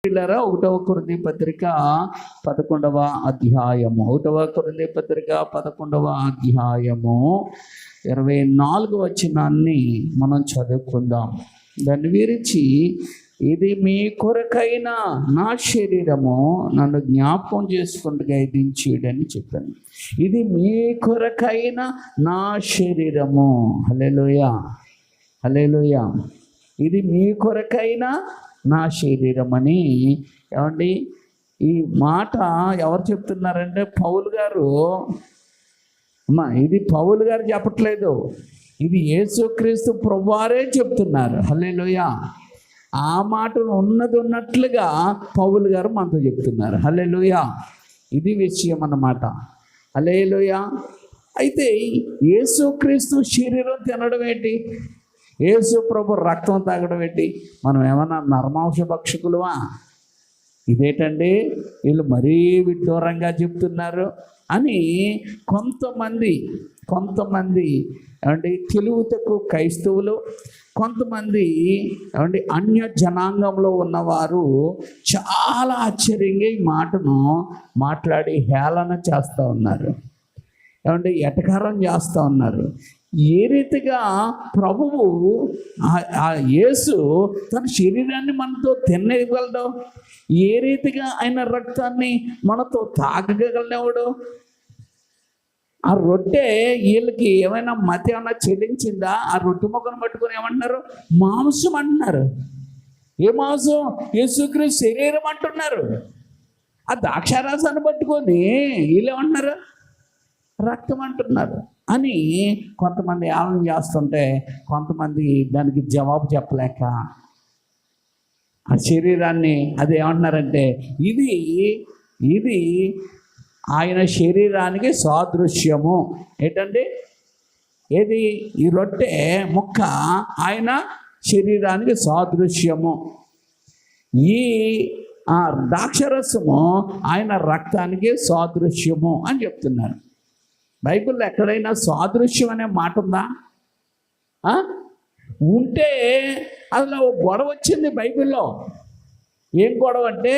పిల్లరా 1వ కొరింథీ పత్రిక 11వ అధ్యాయము 11వ అధ్యాయము 24వ వచనాన్ని మనం చదువుకుందాం. దాన్ని విరిచి, ఇది మీ కొరకైన నా శరీరము, నన్ను జ్ఞాపకం చేసుకుంటూ దించేయడని చెప్పాను. ఇది మీ కొరకైన నా శరీరము. హల్లెలూయా, హల్లెలూయా. ఇది మీ కొరకైన నా శరీరం అని. ఏమండి, ఈ మాట ఎవరు చెప్తున్నారంటే పౌలు గారు. అమ్మా, ఇది పౌలు గారు చెప్పట్లేదు, ఇది యేసుక్రీస్తు ప్రభువారే చెప్తున్నారు. హల్లెలూయా. ఆ మాటను ఉన్నది ఉన్నట్లుగా పౌలు గారు మనతో చెప్తున్నారు. హల్లెలూయా. ఇది విషయం అన్నమాట. హల్లెలూయా. అయితే యేసుక్రీస్తు శరీరం తినడం ఏంటి, యేసు ప్రభు రక్తం తాగడం ఏంటి? మనం ఏమన్నా నరమాంస భక్షకులవా? ఇదేంటండి వీళ్ళు మరీ విడ్డూరంగా చెప్తున్నారు అని కొంతమంది ఏమండి తెలుగు తక్కువ క్రైస్తవులు, కొంతమంది ఏమండి అన్య జనాంగంలో ఉన్నవారు చాలా ఆశ్చర్యంగా ఈ మాటను మాట్లాడి హేళన చేస్తూ ఉన్నారు. ఏమంటే ఎటకారం చేస్తూ ఉన్నారు. ఏ రీతిగా ప్రభువు ఆ యేసు తన శరీరాన్ని మనతో తినగలడు, ఏ రీతిగా ఆయన రక్తాన్ని మనతో తాగగలడు? ఆ రొట్టె వీళ్ళకి ఏమైనా మతి ఏమైనా చెల్లించిందా? ఆ రొట్టె మొక్కను పట్టుకొని ఏమంటున్నారు? మాంసం అంటున్నారు. ఏ మాంసం? యేసుక్రీస్తు శరీరం అంటున్నారు. ఆ ద్రాక్షారసాన్ని పట్టుకొని వీళ్ళు ఏమంటున్నారు? రక్తం అంటున్నారు అని కొంతమంది ఆలోచన చేస్తుంటే, కొంతమంది దానికి జవాబు చెప్పలేక ఆ శరీరాన్ని అది ఏమంటున్నారంటే, ఇది ఆయన శరీరానికి సాదృశ్యము. ఏంటంటే ఏది? ఈ రొట్టె ముక్క ఆయన శరీరానికి సాదృశ్యము, ఈ ద్రాక్షరసము ఆయన రక్తానికి సాదృశ్యము అని చెప్తున్నారు. బైబిల్లో ఎక్కడైనా సాదృశ్యం అనే మాట ఉందా? ఉంటే అసలు గొడవ వచ్చింది బైబిల్లో. ఏం గొడవ అంటే,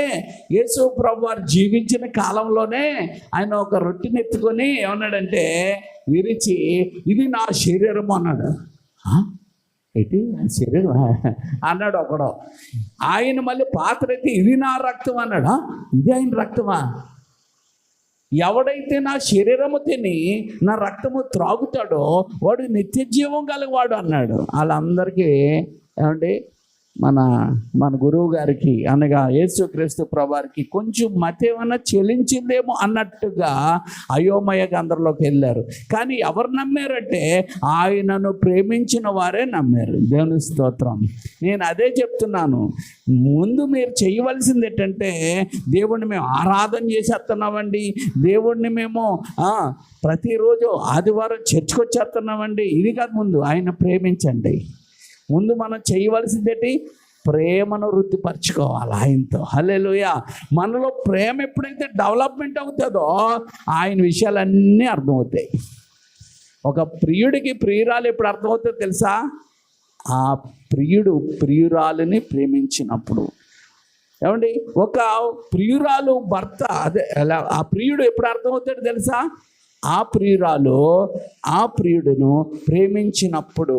యేసు ప్రభు వారు జీవించిన కాలంలోనే ఆయన ఒక రొట్టెని ఎత్తుకొని ఏమన్నాడంటే విరిచి, ఇది నా శరీరము అన్నాడు. ఏంటి శరీరం అన్నాడు ఒకడు. ఆయన మళ్ళీ పాత్ర ఎత్తి, ఇది నా రక్తం అన్నాడు. ఇది ఆయన రక్తమా? ఎవడైతే నా శరీరము తిని నా రక్తము త్రాగుతాడో వాడు నిత్య జీవం కలవాడు అన్నాడు. వాళ్ళందరికీ ఏమండి మన గురువు గారికి అనగా యేసుక్రీస్తు ప్రభువారికి కొంచెం మతి ఏమన్నా చెల్లించిందేమో అన్నట్టుగా అయోమయ గందరలోకి వెళ్ళారు. కానీ ఎవరు నమ్మారంటే ఆయనను ప్రేమించిన వారే నమ్మారు. దేవుని స్తోత్రం. నేను అదే చెప్తున్నాను. ముందు మీరు చేయవలసింది ఏంటంటే, దేవుణ్ణి మేము ఆరాధన చేసేస్తున్నామండి, దేవుణ్ణి మేము ప్రతిరోజు ఆదివారం చర్చికి వచ్చేస్తున్నామండి, ఇది కాదు. ముందు ఆయన ప్రేమించండి. ముందు మనం చేయవలసిందేంటి? ప్రేమను వృద్ధిపరచుకోవాలి ఆయనతో. హల్లెలూయా. మనలో ప్రేమ ఎప్పుడైతే డెవలప్మెంట్ అవుతుందో ఆయన విషయాలన్నీ అర్థమవుతాయి. ఒక ప్రియుడికి ప్రియురాలు ఎప్పుడు అర్థమవుతుందో తెలుసా? ఆ ప్రియుడు ప్రియురాలిని ప్రేమించినప్పుడు. ఏమండి, ఒక ప్రియురాలు భర్త ఆ ప్రియుడు ఎప్పుడు అర్థమవుతాడు తెలుసా? ఆ ప్రియురాలు ఆ ప్రియుడును ప్రేమించినప్పుడు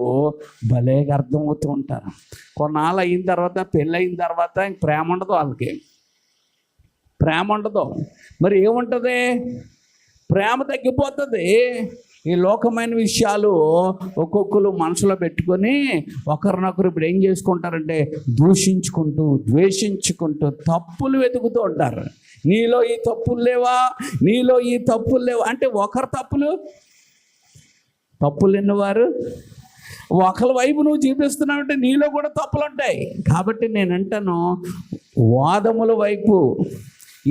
భలేగా అర్థమవుతూ ఉంటారు. కొన్నాళ్ళు అయిన తర్వాత, పెళ్ళయిన తర్వాత ఇంక ప్రేమ ఉండదు, వాళ్ళకి ప్రేమ ఉండదు. మరి ఏముంటుంది? ప్రేమ తగ్గిపోతుంది. ఈ లోకమైన విషయాలు ఒక్కొక్కరు మనసులో పెట్టుకొని ఒకరినొకరు ఇప్పుడు ఏం చేసుకుంటారంటే దూషించుకుంటూ, ద్వేషించుకుంటూ తప్పులు వెతుకుతూ ఉంటారు. నీలో ఈ తప్పులు లేవా, నీలో ఈ తప్పులు లేవా అంటే ఒకరు తప్పులు ఎన్నవారు ఒకరి వైపు నువ్వు చూపిస్తున్నావంటే నీలో కూడా తప్పులు ఉంటాయి. కాబట్టి నేను అంటాను, వాదముల వైపు,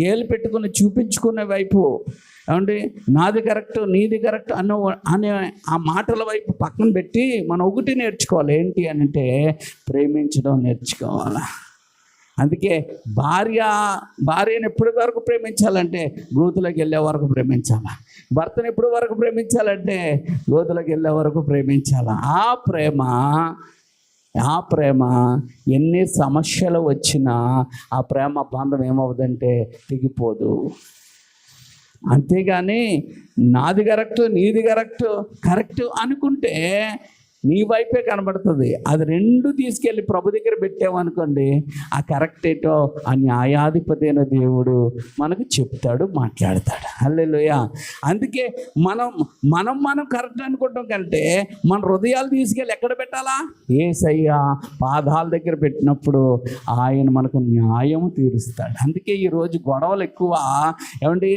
ఏలు పెట్టుకుని చూపించుకునే వైపు, ఏమంటే నాది కరెక్ట్ నీది కరెక్ట్ అనే ఆ మాటల వైపు పక్కన పెట్టి మనం ఒకటి నేర్చుకోవాలి. ఏంటి అని అంటే ప్రేమించడం నేర్చుకోవాలి. అందుకే భార్యను ఎప్పటి వరకు ప్రేమించాలంటే గోతులకు వెళ్ళే వరకు ప్రేమించాలా. భర్తను ఎప్పటి వరకు ప్రేమించాలంటే గోతులకు వెళ్ళే వరకు ప్రేమించాలా. ఆ ప్రేమ ఆ ప్రేమ ఎన్ని సమస్యలు వచ్చినా ఆ ప్రేమ బంధం ఏమవుతుందంటే తెగిపోదు. అంతేగాని నాది నీది కరెక్ట్ అనుకుంటే నీ వైపే కనబడుతుంది. అది రెండు తీసుకెళ్ళి ప్రభు దగ్గర పెట్టామనుకోండి, ఆ కరెక్ట్ ఏంటో ఆ న్యాయాధిపతి అయిన దేవుడు మనకు చెప్తాడు, మాట్లాడతాడు. హల్లెలూయా. అందుకే మనం కరెక్ట్ అనుకోవటం కంటే మన హృదయాలు తీసుకెళ్ళి ఎక్కడ పెట్టాలా? యేసయ్య పాదాల దగ్గర పెట్టినప్పుడు ఆయన మనకు న్యాయం తీరుస్తాడు. అందుకే ఈరోజు గొడవలు ఎక్కువ. ఏమండి,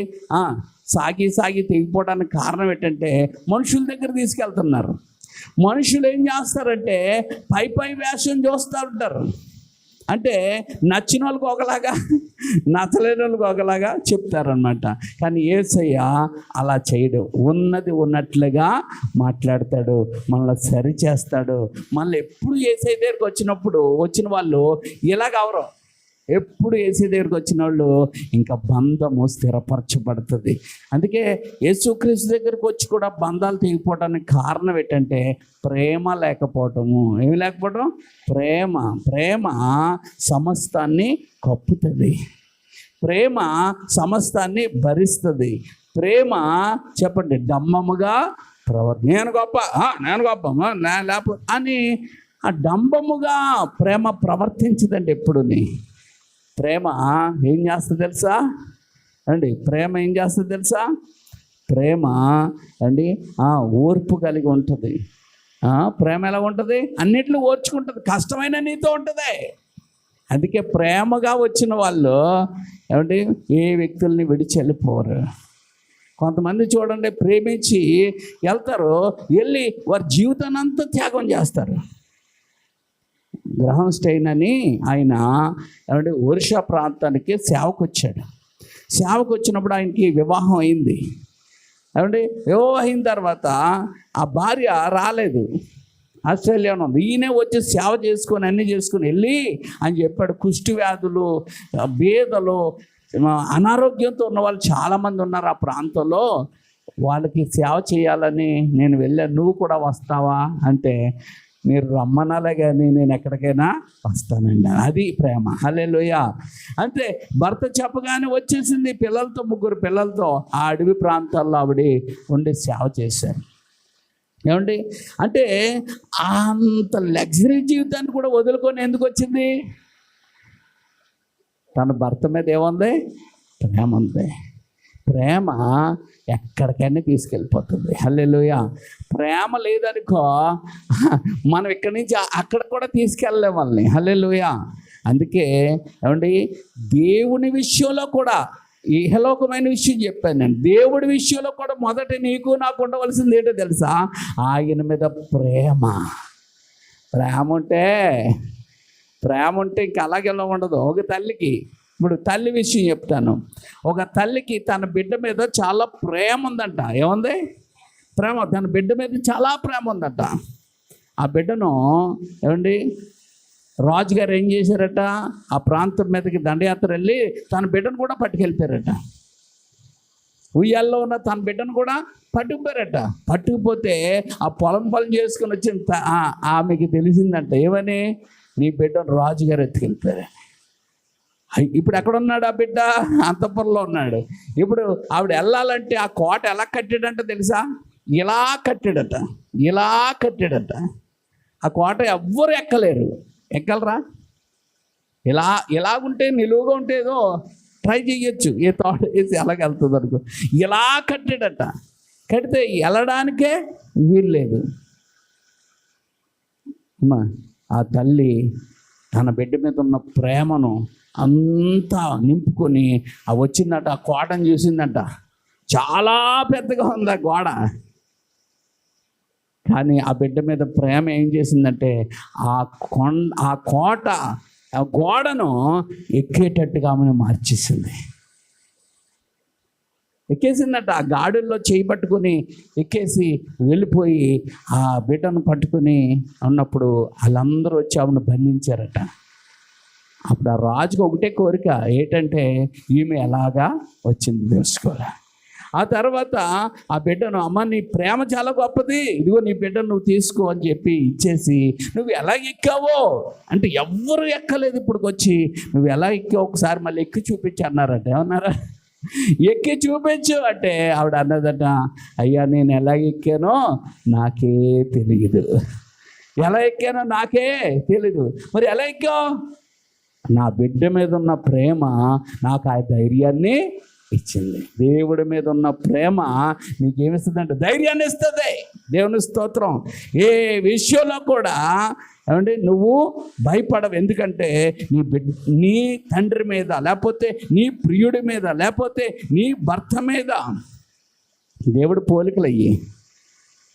సాగి తెగిపోవడానికి కారణం ఏంటంటే మనుషుల దగ్గర తీసుకెళ్తున్నారు. మనుషులు ఏం చేస్తారంటే పై వేషం చూస్తూ ఉంటారు. అంటే నచ్చిన వాళ్ళకి ఒకలాగా, నచ్చలేని వాళ్ళకి ఒకలాగా చెప్తారనమాట. కానీ యేసయ్య అలా చేయడు. ఉన్నది ఉన్నట్లుగా మాట్లాడతాడు, మనల్ని సరి చేస్తాడు. మళ్ళీ ఎప్పుడు యేసయ్య దగ్గరికి వచ్చిన వాళ్ళు ఇలాగవరు. ఎప్పుడు యేసు దగ్గరికి వచ్చిన వాళ్ళు ఇంకా బంధము స్థిరపరచబడుతుంది. అందుకే యేసుక్రీస్తు దగ్గరికి వచ్చి కూడా బంధాలు తెగిపోవడానికి కారణం ఏంటంటే ప్రేమ లేకపోవటము. ఏమి లేకపోవడం? ప్రేమ సమస్తాన్ని కప్పుతుంది. ప్రేమ సమస్తాన్ని భరిస్తుంది. ప్రేమ చెప్పండి, డంబముగా నేను గొప్ప లేకపో అని ఆ డంబముగా ప్రేమ ప్రవర్తించదండి ఎప్పుడుని. ప్రేమ ఏం చేస్తుంది తెలుసా అండి? ప్రేమ అండి ఓర్పు కలిగి ఉంటుంది. ప్రేమ ఎలా ఉంటుంది? అన్నిట్లో ఓర్చుకుంటుంది. కష్టమైన నీతో ఉంటుంది. అందుకే ప్రేమగా వచ్చిన వాళ్ళు ఏమండి ఏ వ్యక్తుల్ని విడిచి వెళ్ళిపోరు. కొంతమంది చూడండి, ప్రేమించి వెళ్తారు, వెళ్ళి వారి జీవితాన్ని అంతా త్యాగం చేస్తారు. గ్రహం స్టెయిన్ అని ఆయన ఏమంటే ఒరిషా ప్రాంతానికి సేవకు వచ్చాడు. సేవకు వచ్చినప్పుడు ఆయనకి వివాహం అయింది. ఏమంటే వివాహం అయిన తర్వాత ఆ భార్య రాలేదు, ఆస్ట్రేలియాలో ఉంది. ఈయనే వచ్చి సేవ చేసుకొని అన్నీ చేసుకొని వెళ్ళి అని చెప్పాడు. కుష్టి వ్యాధులు, బీదలు, అనారోగ్యంతో ఉన్న వాళ్ళు చాలామంది ఉన్నారు ఆ ప్రాంతంలో. వాళ్ళకి సేవ చేయాలని నేను వెళ్ళాను, నువ్వు కూడా వస్తావా అంటే, మీరు రమ్మనాలే కానీ నేను ఎక్కడికైనా వస్తానండి. అది ప్రేమ. హల్లెలూయా. అంతే, భర్త చెప్పగానే వచ్చేసింది. పిల్లలతో, 3 పిల్లలతో ఆ అడవి ప్రాంతాల్లో ఆవిడ ఉండి సేవ చేశారు. ఏమండి, అంటే అంత లగ్జరీ జీవితాన్ని కూడా వదులుకొని ఎందుకు వచ్చింది? తన భర్త మీద ఏముంది? ప్రేమ ఉంది. ప్రేమ ఎక్కడికైనా తీసుకెళ్ళిపోతుంది. హల్లెలూయా. ప్రేమ లేదనుకో మనం ఇక్కడి నుంచి అక్కడ కూడా తీసుకెళ్ళలేము వాళ్ళని. హల్లెలూయా. అందుకే ఏమండి, దేవుని విషయంలో కూడా, ఇహలోకమైన విషయం చెప్పాను నేను, దేవుడి విషయంలో కూడా మొదట నీకు నాకు ఉండవలసింది ఏంటో తెలుసా? ఆయన మీద ప్రేమ ఉంటే ఇంక అలాగే ఉండదు. ఒక తల్లికి, ఇప్పుడు తల్లి విషయం చెప్తాను. ఒక తల్లికి తన బిడ్డ మీద చాలా ప్రేమ ఉందంట. ఏముంది? ప్రేమ. తన బిడ్డ మీద చాలా ప్రేమ ఉందంట. ఆ బిడ్డను ఏమండి రాజుగారు ఏం చేశారట, ఆ ప్రాంతం మీదకి దండయాత్ర వెళ్ళి తన బిడ్డను కూడా పట్టుకెళ్ళిపోయారట. ఉయ్యాల్లో ఉన్న తన బిడ్డను కూడా పట్టుకుపోయారట. పట్టుకుపోతే ఆ పొలం చేసుకుని వచ్చిన ఆమెకి తెలిసిందంట, ఏమని? నీ బిడ్డను రాజుగారు ఎత్తుకెళ్ళిపోయారు. ఇప్పుడు ఎక్కడున్నాడు ఆ బిడ్డ? అంతఃపురంలో ఉన్నాడు. ఇప్పుడు ఆవిడ వెళ్ళాలంటే ఆ కోట ఎలా కట్టాడంట తెలుసా? ఇలా కట్టాడట. ఆ కోట ఎవ్వరు ఎక్కలేరు. ఎక్కలరా? ఇలాగుంటే, నిలువుగా ఉంటే ఏదో ట్రై చేయొచ్చు, ఏ తోట వేసి అలాగెళ్తుంది అనుకో. ఇలా కట్టాడట. కడితే వెళ్ళడానికే వీల్లేదు. అమ్మా, ఆ తల్లి తన బిడ్డ మీద ఉన్న ప్రేమను అంతా నింపుకొని వచ్చిందట. ఆ కోటను చూసిందంట, చాలా పెద్దగా ఉంది ఆ గోడ. కానీ ఆ బిడ్డ మీద ప్రేమ ఏం చేసిందంటే ఆ కోట, ఆ గోడను ఎక్కేటట్టుగా ఆమెను మార్చేసింది. ఎక్కేసిందట. ఆ గాడుల్లో చేయి పట్టుకుని ఎక్కేసి వెళ్ళిపోయి ఆ బిడ్డను పట్టుకుని ఉన్నప్పుడు వాళ్ళందరూ వచ్చి ఆమెను బంధించారట. అప్పుడు ఆ రాజుకు ఒకటే కోరిక, ఏంటంటే ఈమె ఎలాగా వచ్చింది తెలుసుకోవాలి. ఆ తర్వాత ఆ బిడ్డను, అమ్మ నీ ప్రేమ చాలా గొప్పది, ఇదిగో నీ బిడ్డను నువ్వు తీసుకో అని చెప్పి ఇచ్చేసి, నువ్వు ఎలా ఎక్కావో అంటే ఎవ్వరు ఎక్కలేదు ఇప్పటికి వచ్చి, నువ్వు ఎలా ఎక్కావు ఒకసారి మళ్ళీ ఎక్కి చూపించి అన్నారట. ఏమన్నారా? ఎక్కి చూపించు అంటే ఆవిడ అన్నదట, అయ్యా నేను ఎలా ఎక్కానో నాకే తెలియదు, ఎలా ఎక్కానో నాకే తెలీదు. మరి ఎలా ఎక్కావు? నా బిడ్డ మీద ఉన్న ప్రేమ నాకు ఆ ధైర్యాన్ని ఇచ్చింది. దేవుడి మీద ఉన్న ప్రేమ నీకేమిస్తుందంటే ధైర్యాన్ని ఇస్తుంది. దేవుని స్తోత్రం. ఏ విషయంలో కూడా ఏమంటే నువ్వు భయపడవు. ఎందుకంటే నీ తండ్రి మీద, లేకపోతే నీ ప్రియుడి మీద, లేకపోతే నీ భర్త మీద దేవుడి పోలికలు అయ్యి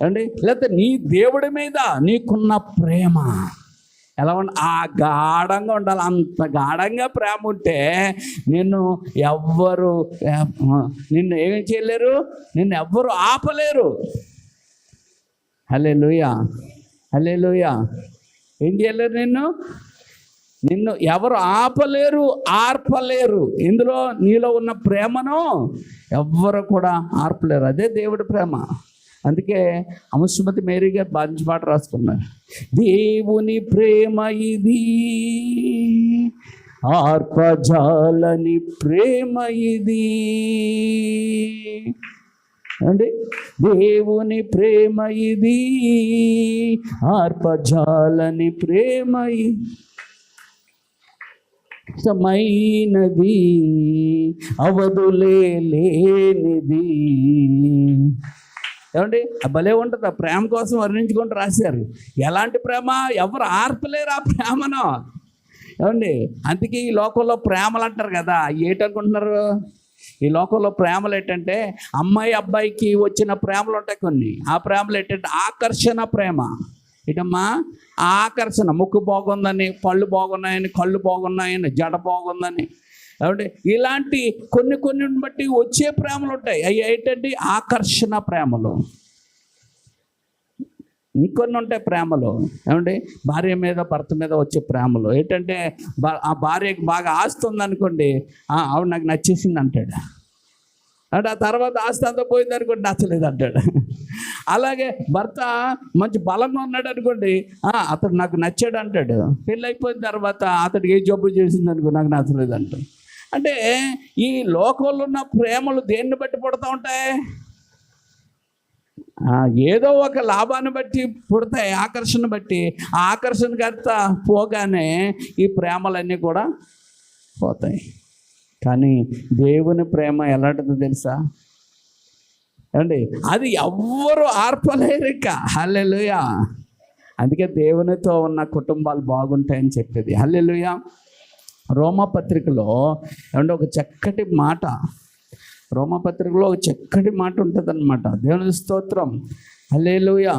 ఏమండి, లేకపోతే నీ దేవుడి మీద నీకున్న ప్రేమ ఎలా ఉండాలి? ఆ గాఢంగా ఉండాలి. అంత గాఢంగా ప్రేమ ఉంటే నిన్ను ఎవ్వరు నిన్ను ఏమేం చేయలేరు, నిన్ను ఎవ్వరు ఆపలేరు. హల్లెలూయా, హల్లెలూయా. ఏం చేయలేరు, నిన్ను ఎవరు ఆపలేరు, ఆర్పలేరు. ఇందులో నీలో ఉన్న ప్రేమను ఎవ్వరు కూడా ఆర్పలేరు. అదే దేవుడి ప్రేమ. అందుకే అమస్మతి మేరీ గారు మంచి పాట రాసుకున్నారు. దేవుని ప్రేమ ఇది, ఆర్పజాలని ప్రేమ ఇది అండి. దేవుని ప్రేమ ఇది, ఆర్పజాలని ప్రేమ ఇది, సమైనది, అవధులే లేనిది. ఏమండి భలే ఉంటుంది. ఆ ప్రేమ కోసం వర్ణించుకుంటూ రాశారు. ఎలాంటి ప్రేమ, ఎవరు ఆర్పలేరు ఆ ప్రేమను. ఏమండి అందుకే ఈ లోకంలో ప్రేమలు అంటారు కదా, ఏంటనుకుంటున్నారు? ఈ లోకంలో ప్రేమలు ఏంటంటే అమ్మాయి అబ్బాయికి వచ్చిన ప్రేమలు ఉంటాయి కొన్ని. ఆ ప్రేమలు ఏంటంటే ఆకర్షణ ప్రేమ. ఇటమ్మా ఆకర్షణ, ముక్కు బాగుందని, పళ్ళు బాగున్నాయని, కళ్ళు బాగున్నాయని, జడ బాగుందని, ఏమంటే ఇలాంటి కొన్ని బట్టి వచ్చే ప్రేమలు ఉంటాయి. అవి ఏంటంటే ఆకర్షణ ప్రేమలు. ఇంకొన్ని ఉంటాయి ప్రేమలు, ఏమంటే భార్య మీద భర్త మీద వచ్చే ప్రేమలు ఏంటంటే ఆ భార్యకి బాగా ఆస్తి ఉందనుకోండి, ఆవిడ నాకు నచ్చేసింది అంటాడు. అంటే ఆ తర్వాత ఆస్తి అంతా పోయింది అనుకోండి, నచ్చలేదు అంటాడు. అలాగే భర్త మంచి బలంగా ఉన్నాడు అనుకోండి, అతడు నాకు నచ్చాడు అంటాడు. పెళ్ళి అయిపోయిన తర్వాత అతడికి ఏ జబ్బు చేసింది అనుకో, నాకు నచ్చలేదు అంటాడు. అంటే ఈ లోకంలో ఉన్న ప్రేమలు దేన్ని బట్టి పుడతా ఉంటాయి? ఏదో ఒక లాభాన్ని బట్టి పుడతాయి, ఆకర్షణ బట్టి. ఆ ఆకర్షణకర్త పోగానే ఈ ప్రేమలన్నీ కూడా పోతాయి. కానీ దేవుని ప్రేమ ఎలాంటిదో తెలుసా ఏమండి? అది ఎవ్వరు ఆర్పలేరు ఇక. హల్లెలూయా. అందుకే దేవునితో ఉన్న కుటుంబాలు బాగుంటాయని చెప్పేది. హల్లెలూయా. రోమపత్రికలో ఏమంటే ఒక చక్కటి మాట, రోమపత్రికలో ఒక చక్కటి మాట ఉంటుంది అన్నమాట. దేవుని స్తోత్రం. హల్లెలూయా.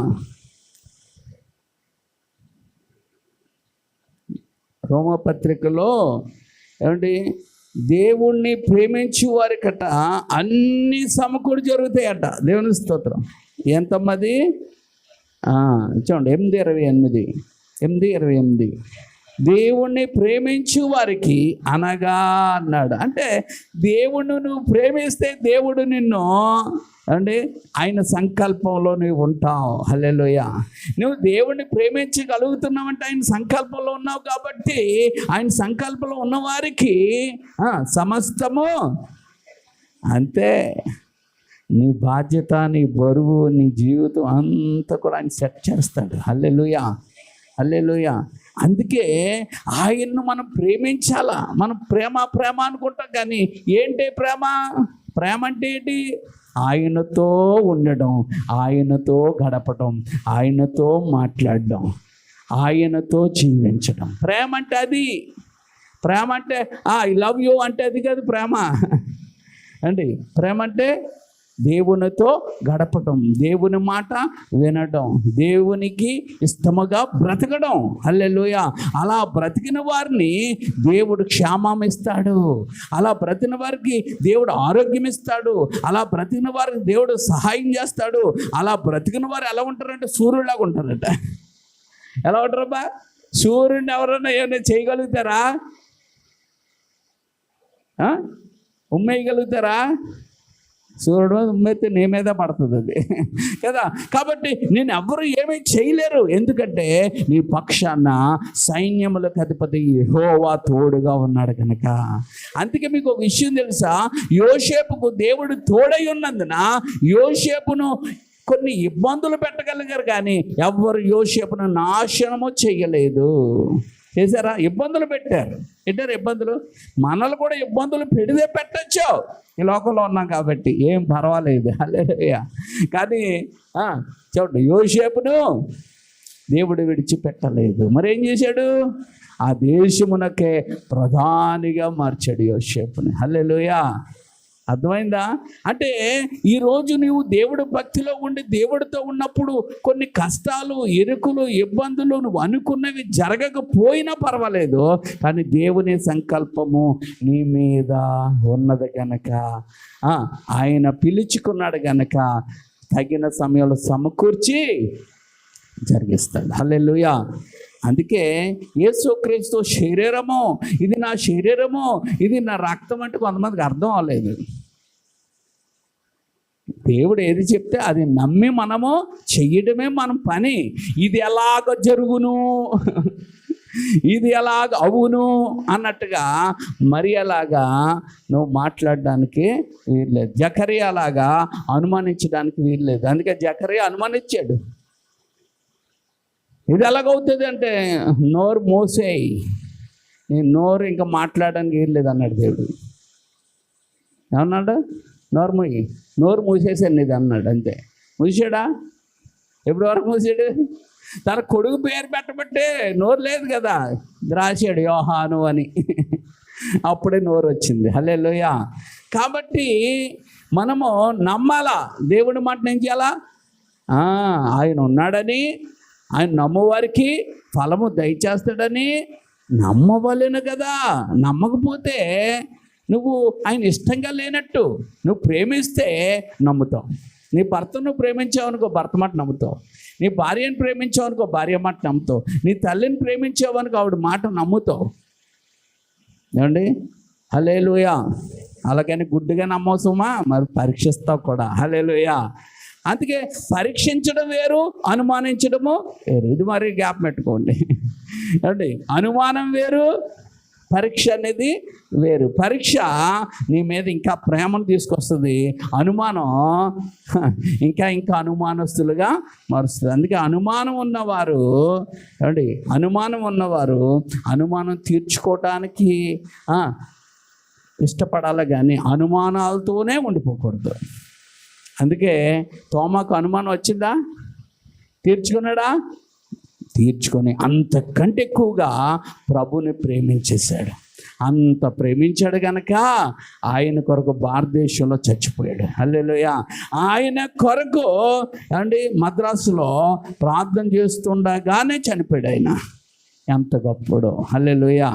రోమపత్రికలో ఏమండి దేవుణ్ణి ప్రేమించు వారికట అన్ని సమకూడి జరుగుతాయట. దేవుని స్తోత్రం. ఎంతమ్మది చూడండి, 8:28 దేవుణ్ణి ప్రేమించు వారికి అనగా అన్నాడు. అంటే దేవుణ్ణి నువ్వు ప్రేమిస్తే దేవుడు నిన్ను అంటే ఆయన సంకల్పంలో నువ్వు ఉంటావు. హల్లెలూయా. నువ్వు దేవుణ్ణి ప్రేమించగలుగుతున్నావంటే ఆయన సంకల్పంలో ఉన్నావు కాబట్టి ఆయన సంకల్పంలో ఉన్నవారికి సమస్తము అంతే. నీ బాధ్యత, నీ బరువు, నీ జీవితం అంతా కూడా ఆయన సెట్ చేస్తాడు. హల్లెలూయా, హల్లెలూయా. అందుకే ఆయన్ను మనం ప్రేమించాలా. మనం ప్రేమ అనుకుంటాం, కానీ ఏంటి ప్రేమ? ప్రేమ అంటే ఏంటి? ఆయనతో ఉండడం, ఆయనతో గడపడం, ఆయనతో మాట్లాడడం, ఆయనతో జీవించడం. ప్రేమ అంటే అది. ప్రేమ అంటే ఐ లవ్ యూ అంటే అది కాదు ప్రేమ అండి. ప్రేమ అంటే దేవునితో గడపడం, దేవుని మాట వినడం, దేవునికి ఇష్టముగా బ్రతకడం. హల్లెలూయా. అలా బ్రతికిన వారిని దేవుడు క్షేమం ఇస్తాడు. అలా బ్రతికిన వారికి దేవుడు ఆరోగ్యం ఇస్తాడు. అలా బ్రతికిన వారికి దేవుడు సహాయం చేస్తాడు. అలా బ్రతికిన వారు ఎలా ఉంటారంటే సూర్యుడిలాగా ఉంటారట. ఎలా ఉంటారబ్బా? సూర్యుడిని ఎవరన్నా ఏమైనా చేయగలుగుతారా? ఉమ్మేయగలుగుతారా? సూర్యుడు ఉమ్మెత్తి నీ మీద పడుతుంది అది కదా. కాబట్టి నేను ఎవ్వరు ఏమీ చేయలేరు, ఎందుకంటే నీ పక్షాన సైన్యములకు అధిపతి యెహోవా తోడుగా ఉన్నాడు కనుక. అందుకే మీకు ఒక విషయం తెలుసా, యోసేపుకు దేవుడు తోడై ఉన్నందున యోసేపును కొన్ని ఇబ్బందులు పెట్టగలిగారు, కానీ ఎవ్వరు యోసేపును నాశనము చేయలేదు. చేశారా? ఇబ్బందులు పెట్టారు. ఇబ్బందులు మనల్ని కూడా ఇబ్బందులు పెడితే పెట్టచ్చు, ఈ లోకంలో ఉన్నాం కాబట్టి ఏం పర్వాలేదు. హల్లెలూయా. కానీ చూడండి, యోసేపును దేవుడు విడిచిపెట్టలేదు. మరి ఏం చేశాడు? ఆ దేశమునకే ప్రధానిగా మార్చాడు యోసేపుని. హల్లెలూయా. అర్థమైందా? అంటే ఈరోజు నీవు దేవుడు భక్తిలో ఉండి దేవుడితో ఉన్నప్పుడు కొన్ని కష్టాలు, ఇరుకులు, ఇబ్బందులు నువ్వు అనుకున్నవి జరగకపోయినా పర్వాలేదు, కానీ దేవుని సంకల్పము నీ మీద ఉన్నది కనుక, ఆయన పిలుచుకున్నాడు కనుక తగిన సమయంలో సమకూర్చి జరిగిస్తాడు. హల్లెలూయా. అందుకే యేసుక్రీస్తు శరీరము, ఇది నా శరీరము, ఇది నా రక్తం అంటే కొంతమందికి అర్థం అవ్వలేదు. దేవుడు ఏది చెప్తే అది నమ్మి మనము చెయ్యడమే మన పని. ఇది ఎలాగ జరుగును, ఇది ఎలాగ అవును అన్నట్టుగా మరి అలాగా నువ్వు మాట్లాడడానికి వీల్లేదు. జకరియా లాగా అనుమానించడానికి వీల్లేదు. అందుకే జకరియా అనుమానించాడు. ఇది ఎలాగవుతుంది అంటే, నోరు మూసేయి, నీ నోరు ఇంకా మాట్లాడడానికి ఏం లేదు అన్నాడు దేవుడు. ఏమన్నాడు? నోరు మూసేసాను ఇది అన్నాడు. అంతే. మూసాడా? ఎప్పటి వరకు మూసాడు? తన కొడుకు పేరు పెట్టబట్టే నోరు లేదు కదా, రాశాడు యోహాను అని, అప్పుడే నోరు వచ్చింది. హల్లెలూయా. కాబట్టి మనము నమ్మాలా, దేవుడి మాట ఏం చేయాలా? ఆయన ఉన్నాడని, ఆయన నమ్మవారికి ఫలము దయచేస్తాడని నమ్మవలెను కదా. నమ్మకపోతే నువ్వు ఆయన ఇష్టంగా లేనట్టు. నువ్వు ప్రేమిస్తే నమ్ముతావు. నీ భర్తను నువ్వు ప్రేమించావనుకో భర్త మాట నమ్ముతావు. నీ భార్యను ప్రేమించావనుకో భార్య మాట నమ్ముతావు. నీ తల్లిని ప్రేమించావనుకో ఆవిడ మాట నమ్ముతావు. ఏమండి? హల్లెలూయా. అలాగని గుడ్డుగా నమ్మవసమా? మరి పరీక్షిస్తావు కూడా. హల్లెలూయా. అందుకే పరీక్షించడం వేరు, అనుమానించడము వేరు. ఇది మరి గ్యాప్ పెట్టుకోండి. ఏమండి? అనుమానం వేరు, పరీక్ష అనేది వేరు. పరీక్ష నీ మీద ఇంకా ప్రేమను తీసుకొస్తుంది, అనుమానం ఇంకా ఇంకా అనుమానస్తులుగా మారుస్తుంది. అందుకే అనుమానం ఉన్నవారు, ఏమండి, అనుమానం తీర్చుకోవటానికి ఇష్టపడాలి, కానీ అనుమానాలతోనే ఉండిపోకూడదు. అందుకే తోమాకు అనుమానం వచ్చిందా? తీర్చుకున్నాడా? తీర్చుకొని అంతకంటే ఎక్కువగా ప్రభుని ప్రేమించేశాడు. అంత ప్రేమించాడు కనుక ఆయన కొరకు భారతదేశంలో చచ్చిపోయాడు. హల్లెలూయా. ఆయన కొరకు మద్రాసులో ప్రార్థన చేస్తుండగానే చనిపోయాడు ఆయన. ఎంత గొప్పడో. హల్లెలూయా.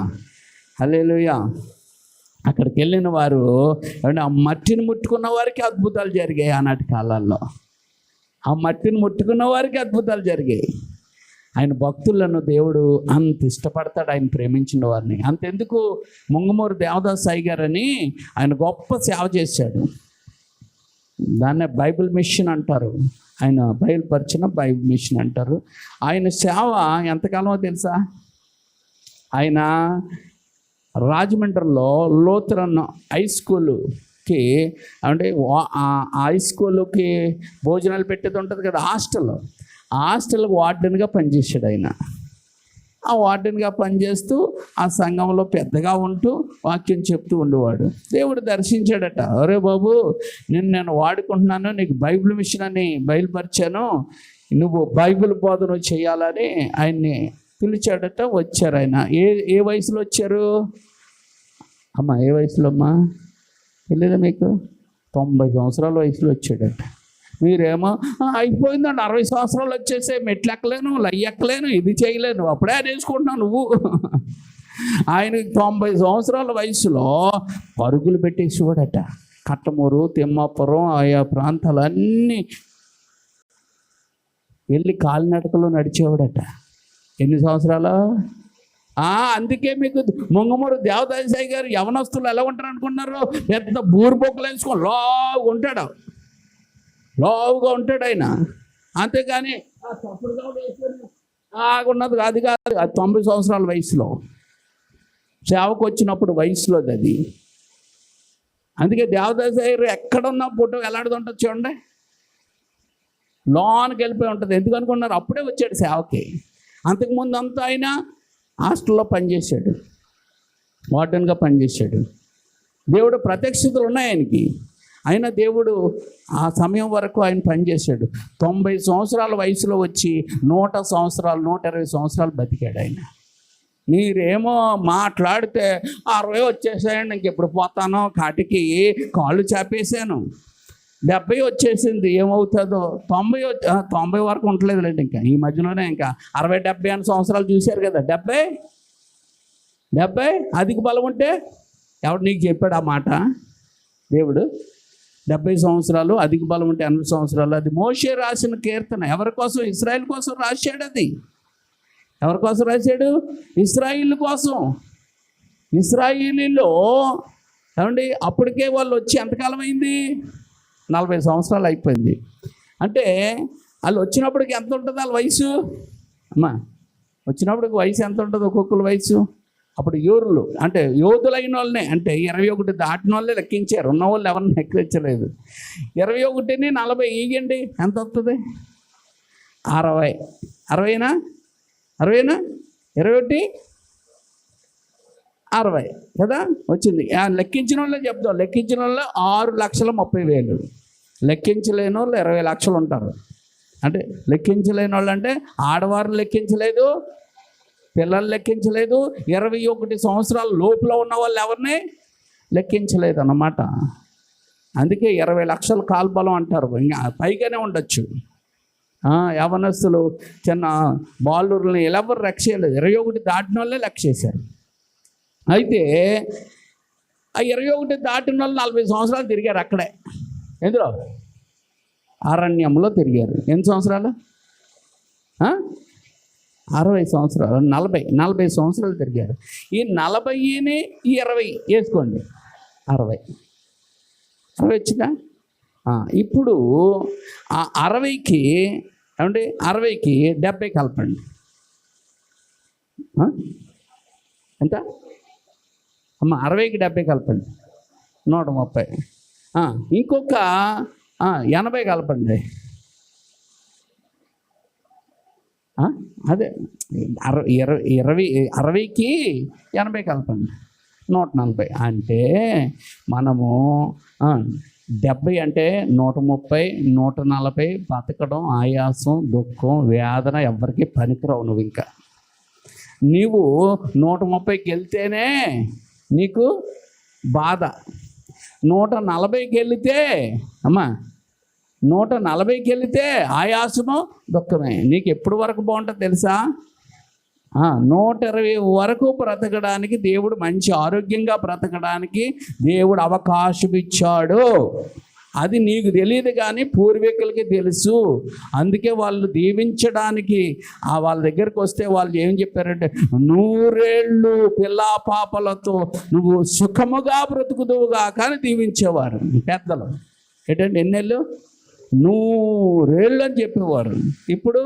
హల్లెలూయా. అక్కడికి వెళ్ళిన వారు ఆ మట్టిని ముట్టుకున్న వారికి అద్భుతాలు జరిగాయి. ఆనాటి కాలాల్లో ఆ మట్టిని ముట్టుకున్న వారికి అద్భుతాలు జరిగాయి. ఆయన భక్తులను దేవుడు అంత ఇష్టపడతాడు, ఆయన ప్రేమించిన వారిని. అంతెందుకు, ముంగమూరు దేవదాస్ సాయి గారని ఆయన గొప్ప సేవ చేశాడు. దాన్నే బైబిల్ మిషన్ అంటారు. ఆయన బయలుపరిచిన బైబిల్ మిషన్ అంటారు. ఆయన సేవ ఎంతకాలమో తెలుసా? ఆయన రాజమండ్రిలో లోతురన్ హై స్కూల్కి హై స్కూల్కి భోజనాలు పెట్టేది ఉంటుంది కదా, హాస్టల్కి వార్డెన్గా పనిచేసాడు ఆయన. ఆ వార్డెన్గా పనిచేస్తూ ఆ సంఘంలో పెద్దగా ఉంటూ వాక్యం చెప్తూ ఉండేవాడు. దేవుడు దర్శించాడట, అరే బాబు, నేను వాడుకుంటున్నాను, నీకు బైబిల్ మిషన్ అని బయలుపరిచాను, నువ్వు బైబిల్ బోధన చేయాలని ఆయన్ని పిలిచాడట. వచ్చారు. ఆయన ఏ వయసులో వచ్చారు అమ్మా? ఏ వయసులో అమ్మా? తెలియదా మీకు? 90 సంవత్సరాల వయసులో వచ్చాడట. మీరేమో అయిపోయిందండి, 60 సంవత్సరాలు వచ్చేసే, మెట్లు ఎక్కలేను, ఎక్కలేను, ఇది చేయలేను, అప్పుడే అనేసుకుంటున్నావు నువ్వు. ఆయనకి 90 సంవత్సరాల వయసులో పరుగులు పెట్టేసేవాడట. కట్టమూరు, తిమ్మాపురం, ఆయా ప్రాంతాలన్నీ వెళ్ళి కాలినడకలో నడిచేవాడట. ఎన్ని సంవత్సరాలు? అందుకే మీకు ముంగమూరు దేవదాసాయి గారు యవనస్తులు ఎలా ఉంటారు అనుకున్నారు? పెద్ద బూరుబొక్కలు వేసుకొని లావుగా ఉంటాడు ఆయన. అంతేగాని ఉన్నది అది కాదు. అది 90 సంవత్సరాల వయసులో సేవకు వచ్చినప్పుడు వయసులోది అది. అందుకే దేవదాసాయి గారు ఎక్కడున్న ఫోటో ఎలాడుతుంటుంది చూడండి, లోనికి వెళ్ళిపోయి ఉంటుంది. ఎందుకు అనుకున్నారు? అప్పుడే వచ్చాడు సేవకి. అంతకుముందు అంతా ఆయన హాస్టల్లో పనిచేశాడు, వార్డెన్గా పనిచేశాడు. దేవుడు ప్రత్యక్షతలు ఉన్నాయి ఆయనకి. అయినా దేవుడు ఆ సమయం వరకు ఆయన పనిచేశాడు. 90 సంవత్సరాల వయసులో వచ్చి 100 సంవత్సరాలు 120 సంవత్సరాలు బతికాడు ఆయన. మీరేమో మాట్లాడితే 60 వచ్చేసాయండి, ఇంకెప్పుడు పోతానో, కాటికి కాళ్ళు చాపేశాను, 70 వచ్చేసింది, ఏమవుతుందో, 90 వరకు ఉండలేదులేండి. ఇంకా ఈ మధ్యలోనే ఇంకా 60, 70 అని సంవత్సరాలు చూశారు కదా. 70 అధిక బలం ఉంటే ఎవడు నీకు చెప్పాడు ఆ మాట? దేవుడు 70 సంవత్సరాలు అధిక బలం ఉంటే 80 సంవత్సరాలు. అది మోషే రాసిన కీర్తన. ఎవరి కోసం? ఇశ్రాయేల్ కోసం రాశాడు. అది ఎవరి కోసం రాశాడు? ఇశ్రాయేల్ కోసం. ఇశ్రాయేలీలో ఏమండి అప్పటికే వాళ్ళు వచ్చి ఎంతకాలం అయింది? 40 సంవత్సరాలు అయిపోయింది. అంటే వాళ్ళు వచ్చినప్పటికి ఎంత ఉంటుంది వాళ్ళ వయసు? అమ్మా, వచ్చినప్పటికి వయసు ఎంత ఉంటుంది ఒక్కొక్కరు వయసు? అప్పుడు యోరులు అంటే యోధులైన వాళ్ళనే, అంటే 21 దాటిన వాళ్ళే లెక్కించారు, ఉన్న వాళ్ళు ఎవరిని లెక్కించలేదు. 21ని 40 ఇయ్యండి, ఎంత వస్తుంది? 60. 60నా? 21 60 కదా వచ్చింది. లెక్కించిన వాళ్ళే చెప్తాం. లెక్కించిన వాళ్ళు 6,30,000. లెక్కించలేని వాళ్ళు 20 లక్షలు ఉంటారు. అంటే లెక్కించలేని వాళ్ళు అంటే ఆడవారు లెక్కించలేదు, పిల్లలు లెక్కించలేదు, 21 సంవత్సరాల లోపల ఉన్న వాళ్ళు ఎవరిని లెక్కించలేదు అన్నమాట. అందుకే 20 లక్షల కాల్బలం అంటారు. ఇంకా పైగానే ఉండొచ్చు. యవనస్తులు చిన్న బాలురుని ఎవరు లెక్క చేయలేదు, 21 దాటిన వాళ్ళే లెక్క చేశారు. అయితే ఆ 21 దాటిన వాళ్ళు 40 సంవత్సరాలు తిరిగారు అక్కడే. ఎందులో? అరణ్యంలో తిరిగారు. ఎన్ని సంవత్సరాలు? 60 సంవత్సరాలు. 40 సంవత్సరాలు తిరిగారు. ఈ 40ని ఈ 20 వేసుకోండి, 60 వచ్చిందా? ఇప్పుడు ఆ 60కి ఏమండి 60కి 70 కలపండి. ఎంత అమ్మ? 60కి 70 కలపండి, 130. ఇంకొక 80 కలపండి. అదే 60కి 80 కలపండి, 140. అంటే మనము 70 అంటే 130, 140 బతకడం, ఆయాసం, దుఃఖం, వేదన ఎవరికి పనికిరావు. నువ్వు ఇంకా నీవు 130కి వెళ్తేనే నీకు బాధ, 140కి వెళితే అమ్మా 140కి వెళితే ఆయాసము, దుఃఖమే. నీకు ఎప్పుడు వరకు బాగుంటుంది తెలుసా? 120 వరకు బ్రతకడానికి దేవుడు, మంచి ఆరోగ్యంగా బ్రతకడానికి దేవుడు అవకాశం ఇచ్చాడు. అది నీకు తెలియదు కానీ పూర్వీకులకి తెలుసు. అందుకే వాళ్ళు దీవించడానికి వాళ్ళ దగ్గరికి వస్తే వాళ్ళు ఏం చెప్పారంటే, 100 ఏళ్ళు పిల్లా పాపలతో నువ్వు సుఖముగా బ్రతుకుదువుగా కానీ దీవించేవారు పెద్దలు. ఏంటంటే ఎన్నేళ్ళు? 100 ఏళ్ళు అని చెప్పేవారు. ఇప్పుడు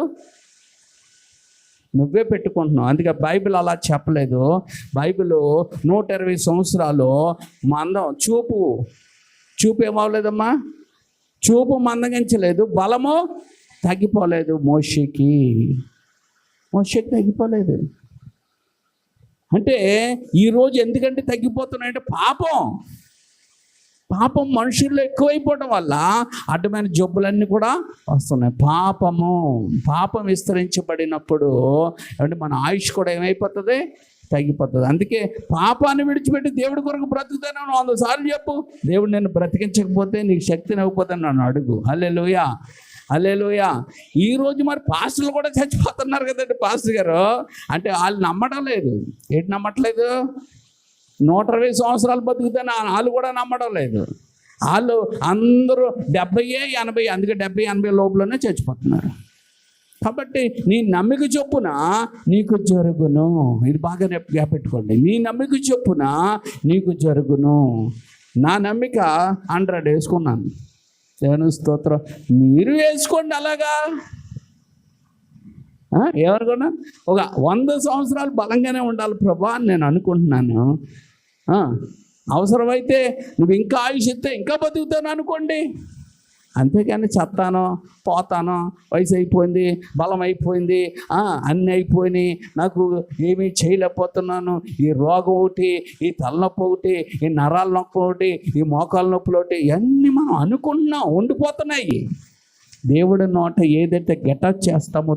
నువ్వే పెట్టుకుంటున్నావు. అందుకే బైబిల్ అలా చెప్పలేదు. బైబిల్ 120 సంవత్సరాలు మందం చూపు ఏమవలేదమ్మా? చూపు మందగించలేదు, బలము తగ్గిపోలేదు. మోషేకి తగ్గిపోలేదు. అంటే ఈరోజు ఎందుకంటే తగ్గిపోతున్నాయంటే పాపం మనుషుల్లో ఎక్కువైపోవడం వల్ల అడ్డమైన జబ్బులన్నీ కూడా వస్తున్నాయి. పాపం విస్తరించబడినప్పుడు అంటే మన ఆయుష్ కూడా ఏమైపోతుంది? తగ్గిపోతుంది. అందుకే పాపాన్ని విడిచిపెట్టి దేవుడి కొరకు బ్రతుకుతాను 100 సార్లు చెప్పు. దేవుడు నేను బ్రతికించకపోతే నీకు శక్తిని ఇవ్వకపోతే నన్ను అడుగు. హల్లెలూయా. ఈరోజు మరి పాస్టర్లు కూడా చచ్చిపోతున్నారు కదండి. పాస్టర్ గారు అంటే వాళ్ళు నమ్మడం లేదు. ఏంటి నమ్మట్లేదు? 120 సంవత్సరాలు బతుకుతాను వాళ్ళు కూడా నమ్మడం లేదు. వాళ్ళు అందరూ 70, 80, అందుకే 70, 80 లోపలనే చచ్చిపోతున్నారు. కాబట్టి నీ నమ్మిక చొప్పున నీకు జరుగును. ఇది బాగా పెట్టుకోండి. నీ నమ్మిక చొప్పున నీకు జరుగును. నా నమ్మిక 100 వేసుకున్నాను. దేవుని స్తోత్రం. మీరు వేసుకోండి అలాగా. ఏమనుకున్నా ఒక 100 సంవత్సరాలు బలంగానే ఉండాలి ప్రభా అని నేను అనుకుంటున్నాను. అవసరమైతే నువ్వు ఇంకా ఆయుష్ ఇస్తే ఇంకా బతుకుతాను అనుకోండి. అంతేకాని చెప్తాను, పోతాను, వయసు అయిపోయింది, బలం అయిపోయింది, అన్నీ అయిపోయినాయి, నాకు ఏమీ చేయలేకపోతున్నాను, ఈ రోగం ఒకటి, ఈ తలనొప్పి ఒకటి, ఈ నరాల నొప్పి ఒకటి, ఈ మోకాల నొప్పులు ఒకటి, ఇవన్నీ మనం అనుకుంటున్నాం, ఉండిపోతున్నాయి. దేవుడి నోట ఏదైతే గెటౌట్ చేస్తామో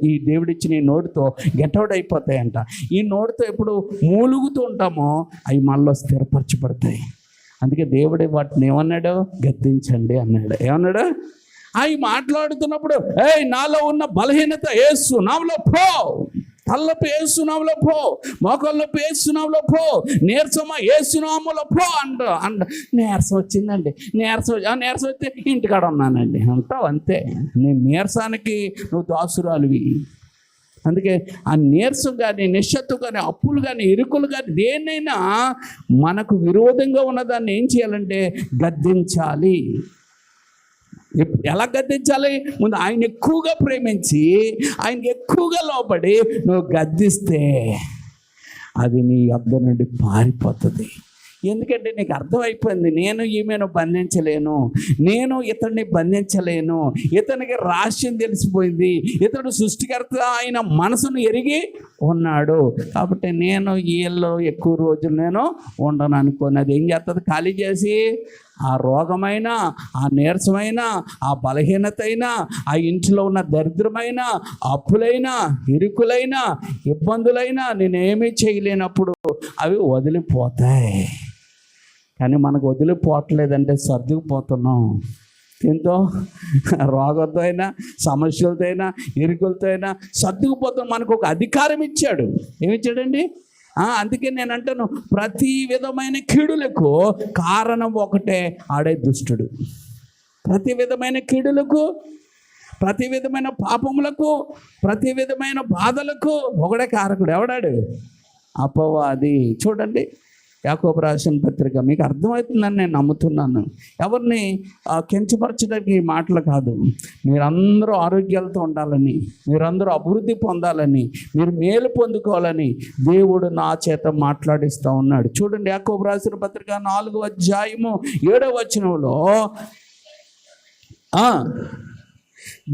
ఈ దేవుడిచ్చిన ఈ నోటితో గెటౌట్ అయిపోతాయంట. ఈ నోటితో ఎప్పుడు మూలుగుతూ ఉంటామో అవి మనలో స్థిరపరచబడతాయి. అందుకే దేవుడే వాటిని ఏమన్నాడు? గద్దించండి అన్నాడు. ఏమన్నాడు? అవి మాట్లాడుతున్నప్పుడు నాలో ఉన్న బలహీనత యేసు నామములో పో, తలనొప్పి యేసు నామములో పో, మోకాళ్ళ నొప్పి యేసు నామములో పో, నీరసమా యేసు నామములో పో నీరసం వచ్చిందండి, నీరసం వస్తే ఇంటికాడ ఉన్నానండి అంటావు. అంతే. నీ నీరసానికి నువ్వు దాసురాలివి. అందుకే ఆ నీరసం కానీ, నిశ్శత్తు కానీ, అప్పులు కానీ, ఇరుకులు కానీ, దేన్నైనా మనకు విరోధంగా ఉన్నదాన్ని ఏం చేయాలంటే గద్దించాలి. ఎలా గద్దించాలి? ముందు ఆయన ఎక్కువగా ప్రేమించి ఆయనకి ఎక్కువగా లోపడి నువ్వు గద్దిస్తే అది నీ వద్ద నుండి పారిపోతుంది. ఎందుకంటే నీకు అర్థమైపోయింది, నేను ఈమెను బంధించలేను, నేను ఇతడిని బంధించలేను, ఇతనికి రహస్యం తెలిసిపోయింది, ఇతడు సృష్టికర్త ఆయన మనసును ఎరిగి ఉన్నాడు. కాబట్టి నేను వీళ్ళు ఎక్కువ రోజులు నేను ఉండను అనుకోని అది ఏం చేస్తుంది? ఖాళీ చేసి ఆ రోగమైన, ఆ నీరసమైన, ఆ బలహీనత అయినా, ఆ ఇంట్లో ఉన్న దరిద్రమైన, అప్పులైనా, ఇరుకులైన, ఇబ్బందులైనా నేనేమీ చేయలేనప్పుడు అవి వదిలిపోతాయి. కానీ మనకు వదిలిపోవట్లేదంటే సర్దుకుపోతున్నాం. ఎంతో రోగంతో అయినా, సమస్యలతో అయినా, ఇరుకులతో అయినా సర్దుకుపోతున్నాం. మనకు ఒక అధికారం ఇచ్చాడు. ఏమిచ్చాడండి? అందుకే నేను అంటాను, ప్రతి విధమైన కీడులకు కారణం ఒకటే, ఆడే దుష్టుడు. ప్రతి విధమైన కీడులకు, ప్రతి విధమైన పాపములకు, ప్రతి విధమైన బాధలకు ఒకడే కారకుడు. ఎవడాడు? అపవాది. చూడండి, యాకోబు రాసిన పత్రిక. మీకు అర్థమవుతుందని నేను నమ్ముతున్నాను. ఎవరిని కించపరచడానికి మాటలు కాదు. మీరందరూ ఆరోగ్యాలతో ఉండాలని, మీరందరూ అభివృద్ధి పొందాలని, మీరు మేలు పొందుకోవాలని దేవుడు నా చేత మాట్లాడిస్తూ ఉన్నాడు. చూడండి, యాకోబు రాసిన పత్రిక 4వ అధ్యాయము 7వ వచనంలో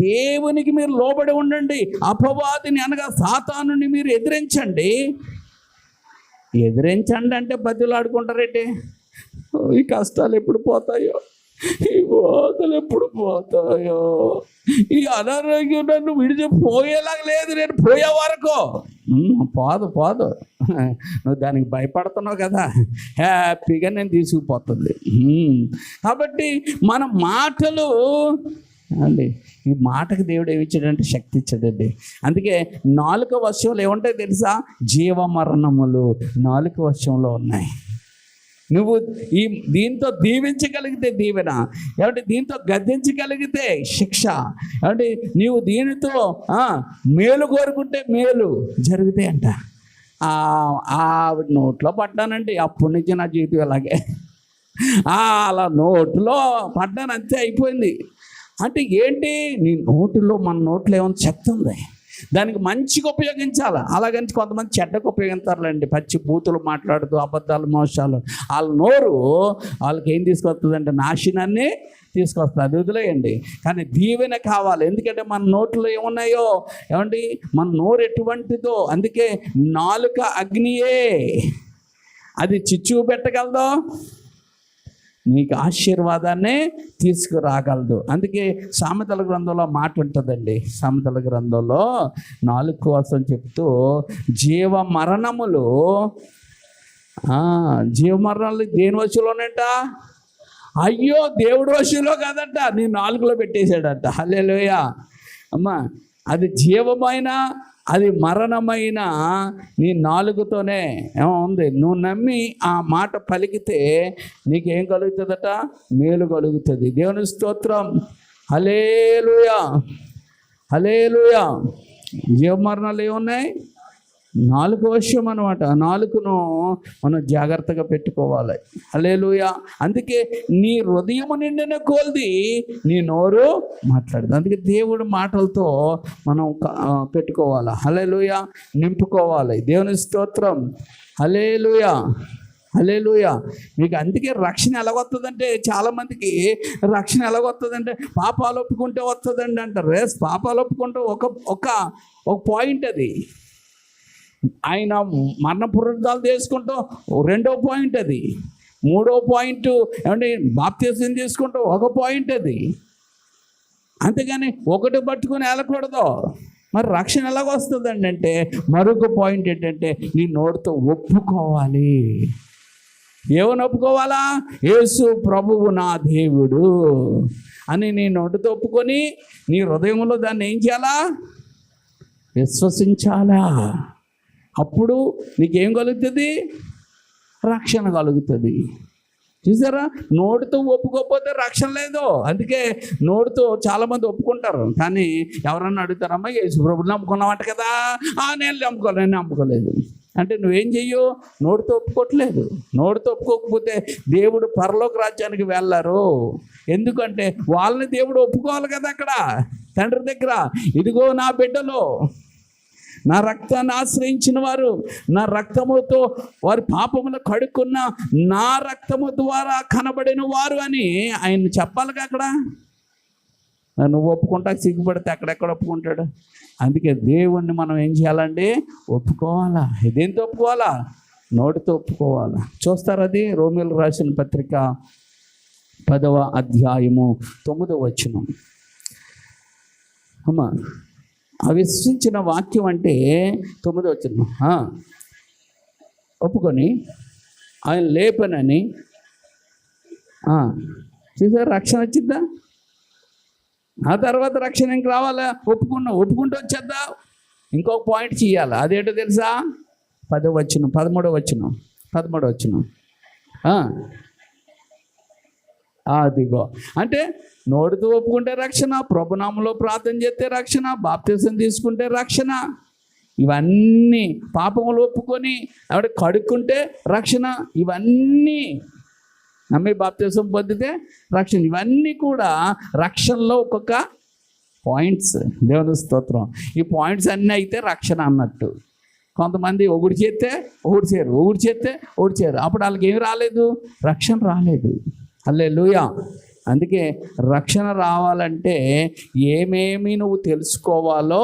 దేవునికి మీరు లోబడి ఉండండి, అపవాదిని అనగా సాతానుని మీరు ఎదిరించండి. ఎదిరించండి అంటే బతులాడుకుంటారేంటి? ఈ కష్టాలు ఎప్పుడు పోతాయో, ఈ బాధలు ఎప్పుడు పోతాయో, ఈ అనారోగ్యం నన్ను విడిచిపోయేలాగా లేదు, నేను పోయే వరకు పోదు. నువ్వు దానికి భయపడుతున్నావు కదా, హ్యాపీగా నేను తీసుకుపోతుంది. కాబట్టి మన మాటలు అండి, ఈ మాటకు దేవుడు ఏమి ఇచ్చాడంటే శక్తి ఇచ్చాడండి. అందుకే 4వ వచనంలో ఏముంటాయి తెలుసా? జీవమరణములు 4వ వచనంలో ఉన్నాయి. నువ్వు దీంతో దీవించగలిగితే దీవెన, ఏమంటే దీంతో గద్దించగలిగితే శిక్ష, ఏమంటే నీవు దీనితో మేలు కోరుకుంటే మేలు జరుగుతాయి అంట. ఆవిడ నోట్లో పడ్డానండి, అప్పటి నుంచి నా జీవితం అలాగే అలా నోట్లో పడ్డాను, అంతే అయిపోయింది. అంటే ఏంటి? నీ నోటిలో, మన నోట్లో ఏమైనా శక్తి ఉంది, దానికి మంచిగా ఉపయోగించాలి. అలాగని కొంతమంది చెడ్డకు ఉపయోగిస్తారులేండి, పచ్చి బూతులు మాట్లాడుతూ, అబద్ధాలు, మోసాలు. వాళ్ళ నోరు వాళ్ళకి ఏం తీసుకొస్తుందంటే నాశనాన్ని తీసుకొస్తుంది. అది వదిలేయండి. కానీ దీవెన కావాలి. ఎందుకంటే మన నోట్లో ఏమున్నాయో, ఏమండి, మన నోరు ఎటువంటిదో. అందుకే నాలుక అగ్నియే, అది చిచ్చు పెట్టగలదో, నీకు ఆశీర్వాదాన్ని తీసుకురాగలదు. అందుకే సామెతల గ్రంథంలో మాట ఉంటుందండి. సామెతల గ్రంథంలో 4 కోసం చెప్తూ జీవమరణములు దేని వశంలోనంట? అయ్యో, దేవుడి వశంలో కాదంట, నీ 4లో పెట్టేశాడంట. హల్లెలూయా. అమ్మా, అది జీవమైన, అది మరణమైన నీ 4తోనే ఉంది. నువ్వు నమ్మి ఆ మాట పలికితే నీకేం కలుగుతుందట? మేలు కలుగుతుంది. దేవుని స్తోత్రం. హల్లెలూయా. హల్లెలూయా. జీవమరణాలు ఏమున్నాయి? నాలుక వశం అనమాట. ఆ నాలుకను మనం జాగ్రత్తగా పెట్టుకోవాలి. హల్లెలూయా. అందుకే నీ హృదయము నిండిన కొలది నీ నోరు మాట్లాడదు. అందుకే దేవుడి మాటలతో మనం పెట్టుకోవాలి. హల్లెలూయా. నింపుకోవాలి. దేవుని స్తోత్రం. హల్లెలూయా. హల్లెలూయా. మీకు అందుకే రక్షణ ఎలాగొస్తుందంటే, చాలామందికి రక్షణ ఎలాగొస్తుందంటే పాపాలు ఒప్పుకుంటే వస్తుందండి అంటారు. పాపాలు ఒప్పుకుంటే ఒక పాయింట్ అది. ఆయన మరణ పునరుద్ధాలు చేసుకుంటాం రెండో పాయింట్ అది. మూడో పాయింట్ ఏమంటే బాప్తిసం తీసుకుంటాం ఒక పాయింట్ అది. అంతేగాని ఒకటి పట్టుకుని వెళ్ళకూడదు. మరి రక్షణ ఎలాగొస్తుందండి అంటే మరొక పాయింట్ ఏంటంటే నీ నోటితో ఒప్పుకోవాలి. ఏమని ఒప్పుకోవాలా? యేసు ప్రభువు నా దేవుడు అని నీ నోటితో ఒప్పుకొని నీ హృదయంలో దాన్ని ఏం చేయాలా? విశ్వసించాలా. అప్పుడు నీకేం కలుగుతుంది? రక్షణ కలుగుతుంది. చూసారా? నోటితో ఒప్పుకోకపోతే రక్షణ లేదు. అందుకే నోటితో చాలామంది ఒప్పుకుంటారు, కానీ ఎవరన్నా అడుగుతారమ్మా యేసు ప్రభువుని నమ్ముకున్నావంట కదా. నేను నమ్ముకోలేదు అంటే నువ్వేం చెయ్యు? నోటితో ఒప్పుకోవట్లేదు. నోటితో ఒప్పుకోకపోతే దేవుడు పరలోక రాజ్యానికి వెళ్ళారు. ఎందుకంటే వాళ్ళని దేవుడు ఒప్పుకోవాలి కదా అక్కడ తండ్రి దగ్గర. ఇదిగో నా బిడ్డలో నా రక్తాన్ని ఆశ్రయించిన వారు, నా రక్తముతో వారి పాపములు కడుక్కున్న నా రక్తము ద్వారా కనబడిన వారు అని ఆయన చెప్పాలిగా అక్కడ. నువ్వు ఒప్పుకుంటా సిగ్గుపడితే అక్కడెక్కడ ఒప్పుకుంటాడు? అందుకే దేవుణ్ణి మనం ఏం చేయాలండి? ఒప్పుకోవాలా. దేంతో ఒప్పుకోవాలా? నోటితో ఒప్పుకోవాలా. చూస్తారు అది రోమీయులకు రాసిన పత్రిక 10వ అధ్యాయము 9వ వచనం. అమ్మా, అవిశ్వసించిన వాక్యం అంటే 9వ వచనం. ఒప్పుకొని ఆయన లేపనని చూసారు, రక్షణ వచ్చిద్దా? ఆ తర్వాత రక్షణ ఇంక రావాలా? ఒప్పుకుంటూ వచ్చేద్దా? ఇంకొక పాయింట్ చేయాలి. అదేంటో తెలుసా? 10వ వచనం 13వ వచనం. అదిగో అంటే నోటితో ఒప్పుకుంటే రక్షణ, ప్రభునామంలో ప్రార్థన చేస్తే రక్షణ, బాప్తిసం తీసుకుంటే రక్షణ, ఇవన్నీ పాపములు ఒప్పుకొని ఆవిడ కడుక్కుంటే రక్షణ, ఇవన్నీ నమ్మి బాప్తిసం పొందితే రక్షణ. ఇవన్నీ కూడా రక్షణలో ఒక్కొక్క పాయింట్స్. దేవుని స్తోత్రం. ఈ పాయింట్స్ అన్నీ అయితే రక్షణ అన్నట్టు. కొంతమంది ఒకటి చేస్తే ఒకటి చేయరు. అప్పుడు వాళ్ళకి ఏమి రాలేదు? రక్షణ రాలేదు. హల్లెలూయా. అందుకే రక్షణ రావాలంటే ఏమేమి నువ్వు తెలుసుకోవాలో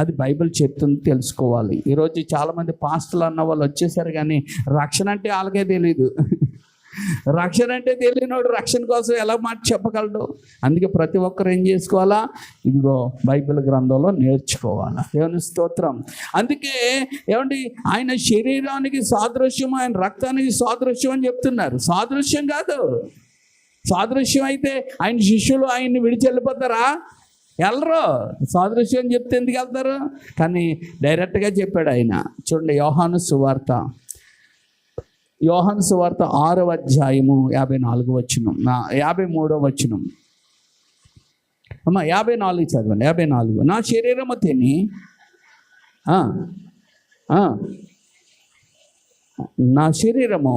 అది బైబిల్ చెప్తుంది, తెలుసుకోవాలి. ఈరోజు చాలామంది పాస్టర్లు అన్న వాళ్ళు వచ్చేసారు, కానీ రక్షణ అంటే వాళ్ళకే తెలీదు. రక్షణ అంటే తెలియనోడు రక్షణ కోసం ఎలా మాట చెప్పగలడు? అందుకే ప్రతి ఒక్కరు ఏం చేసుకోవాలా? ఇదిగో బైబిల్ గ్రంథంలో నేర్చుకోవాలా. దేవుని స్తోత్రం. అందుకే ఏమండి, ఆయన శరీరానికి సాదృశ్యం, ఆయన రక్తానికి సాదృశ్యం అని చెప్తున్నారు. సాదృశ్యం కాదు. సాదృశ్యం అయితే ఆయన శిష్యులు ఆయన్ని విడిచి వెళ్ళిపోతారా? వెళ్ళరు. సాదృశ్యం చెప్తే ఎందుకు వెళ్తారు? కానీ డైరెక్ట్గా చెప్పాడు ఆయన. చూడండి, యోహాను సువార్త 6వ అధ్యాయము 54వ వచనం, 53వ వచనం. 54 చదవండి. 54. నా శరీరము తిని నా శరీరము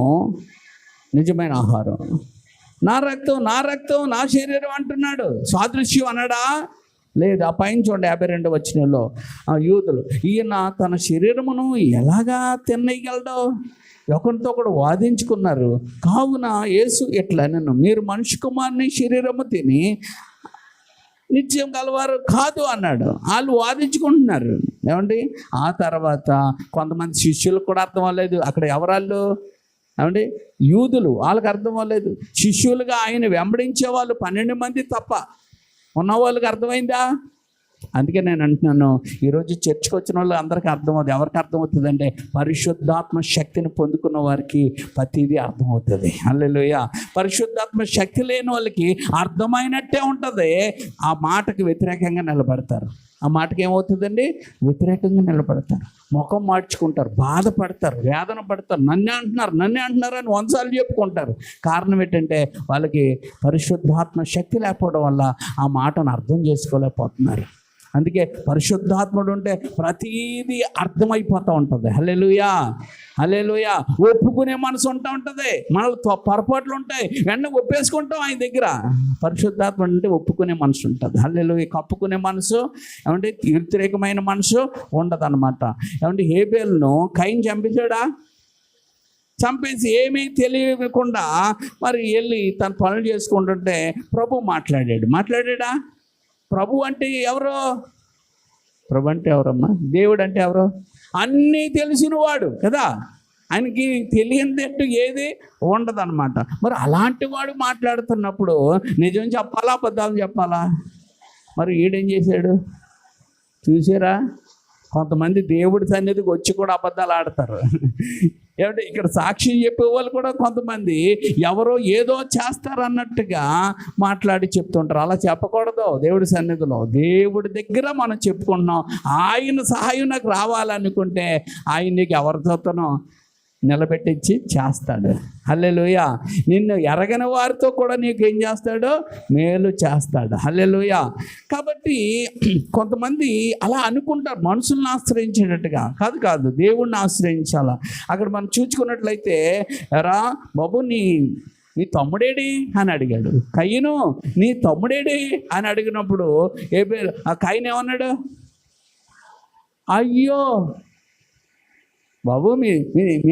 నిజమైన ఆహారం, నా రక్తం నా శరీరం అంటున్నాడు. సాదృశ్యం అన్నాడా? లేదు. ఆ పైన చూడండి 52వ వచనంలో యూదులు, ఈయన తన శరీరమును ఎలాగా తినేయగలడో ఒకరితో ఒకడు వాదించుకున్నారు. కావున యేసు ఎట్లా నన్ను, మీరు మనిషి కుమారుని శరీరము తిని నిత్యం కలవారు కాదు అన్నాడు. వాళ్ళు వాదించుకుంటున్నారు. ఏమండి, ఆ తర్వాత కొంతమంది శిష్యులకు కూడా అర్థం అవ్వలేదు. అక్కడ ఎవరాళ్ళు? ఏమండి, యూదులు. వాళ్ళకి అర్థం అవ్వలేదు. శిష్యులుగా ఆయన వెంబడించే వాళ్ళు 12 మంది తప్ప ఉన్న వాళ్ళకి అర్థమైందా? అందుకే నేను అంటున్నాను, ఈరోజు చర్చకు వచ్చిన వాళ్ళు అందరికీ అర్థమవుతుంది. ఎవరికి అర్థమవుతుందంటే పరిశుద్ధాత్మ శక్తిని పొందుకున్న వారికి ప్రతిదీ అర్థమవుతుంది. హల్లెలూయా. పరిశుద్ధాత్మ శక్తి లేని వాళ్ళకి అర్థమైనట్టే ఉంటుంది, ఆ మాటకు వ్యతిరేకంగా నిలబడతారు. ఆ మాటకి ఏమవుతుందండి? వ్యతిరేకంగా నిలబడతారు, ముఖం మార్చుకుంటారు, బాధపడతారు, వేదన పడతారు. నన్నే అంటున్నారు అని వంశాలు చెప్పుకుంటారు. కారణం ఏంటంటే వాళ్ళకి పరిశుద్ధాత్మ శక్తి లేకపోవడం వల్ల ఆ మాటను అర్థం చేసుకోలేకపోతున్నారు. అందుకే పరిశుద్ధాత్ముడు ఉంటే ప్రతీదీ అర్థమైపోతూ ఉంటుంది. హల్లెలూయా, హల్లెలూయా. ఒప్పుకునే మనసు ఉంటుంది. మనలో పొరపాట్లు ఉంటాయి, వెంటనే ఒప్పేసుకుంటాం ఆయన దగ్గర. పరిశుద్ధాత్ముడు అంటే ఒప్పుకునే మనసు ఉంటుంది. హల్లెలూయా. కప్పుకునే మనసు, ఏమంటే వ్యతిరేకమైన మనసు ఉండదు అనమాట. ఏమంటే హేబేలును కయీను చంపేశాడా? చంపేసి ఏమీ తెలియకుండా మరి వెళ్ళి తన పనులు చేసుకుంటుంటే ప్రభు మాట్లాడాడా? ప్రభు అంటే ఎవరో? ప్రభు అంటే ఎవరమ్మా? దేవుడు అంటే ఎవరో? అన్నీ తెలిసినవాడు కదా, ఆయనకి తెలియనిదట్టు ఏది ఉండదన్నమాట. మరి అలాంటి వాడు మాట్లాడుతున్నప్పుడు నిజం చెప్పాలా, అబద్ధాలు చెప్పాలా? మరి ఈడేం చేశాడు చూసారా? కొంతమంది దేవుడి సన్నిధికి వచ్చి కూడా అబద్ధాలు ఆడతారు. ఏమంటే ఇక్కడ సాక్ష్యం చెప్పే వాళ్ళు కూడా కొంతమంది ఎవరో ఏదో చేస్తారన్నట్టుగా మాట్లాడి చెప్తుంటారు. అలా చెప్పకూడదు. దేవుడి సన్నిధిలో దేవుడి దగ్గర మనం చెప్పుకుంటున్నాం. ఆయన సహాయం నాకు రావాలనుకుంటే ఆయన నీకు ఎవరితోనో నిలబెట్టించి చేస్తాడు. హల్లెలూయా. నిన్ను ఎరగని వారితో కూడా నీకు ఏం చేస్తాడు? మేలు చేస్తాడు. హల్లెలూయా. కాబట్టి కొంతమంది అలా అనుకుంటారు, మనుషులను ఆశ్రయించేటట్టుగా కాదు, దేవుణ్ణి ఆశ్రయించాలా. అక్కడ మనం చూసుకున్నట్లయితే, రా బాబు నీ తమ్ముడేడి అని అడిగాడు. కయీను నీ తమ్ముడేడి అని అడిగినప్పుడు కయీను ఏమన్నాడు? అయ్యో బాబు మీ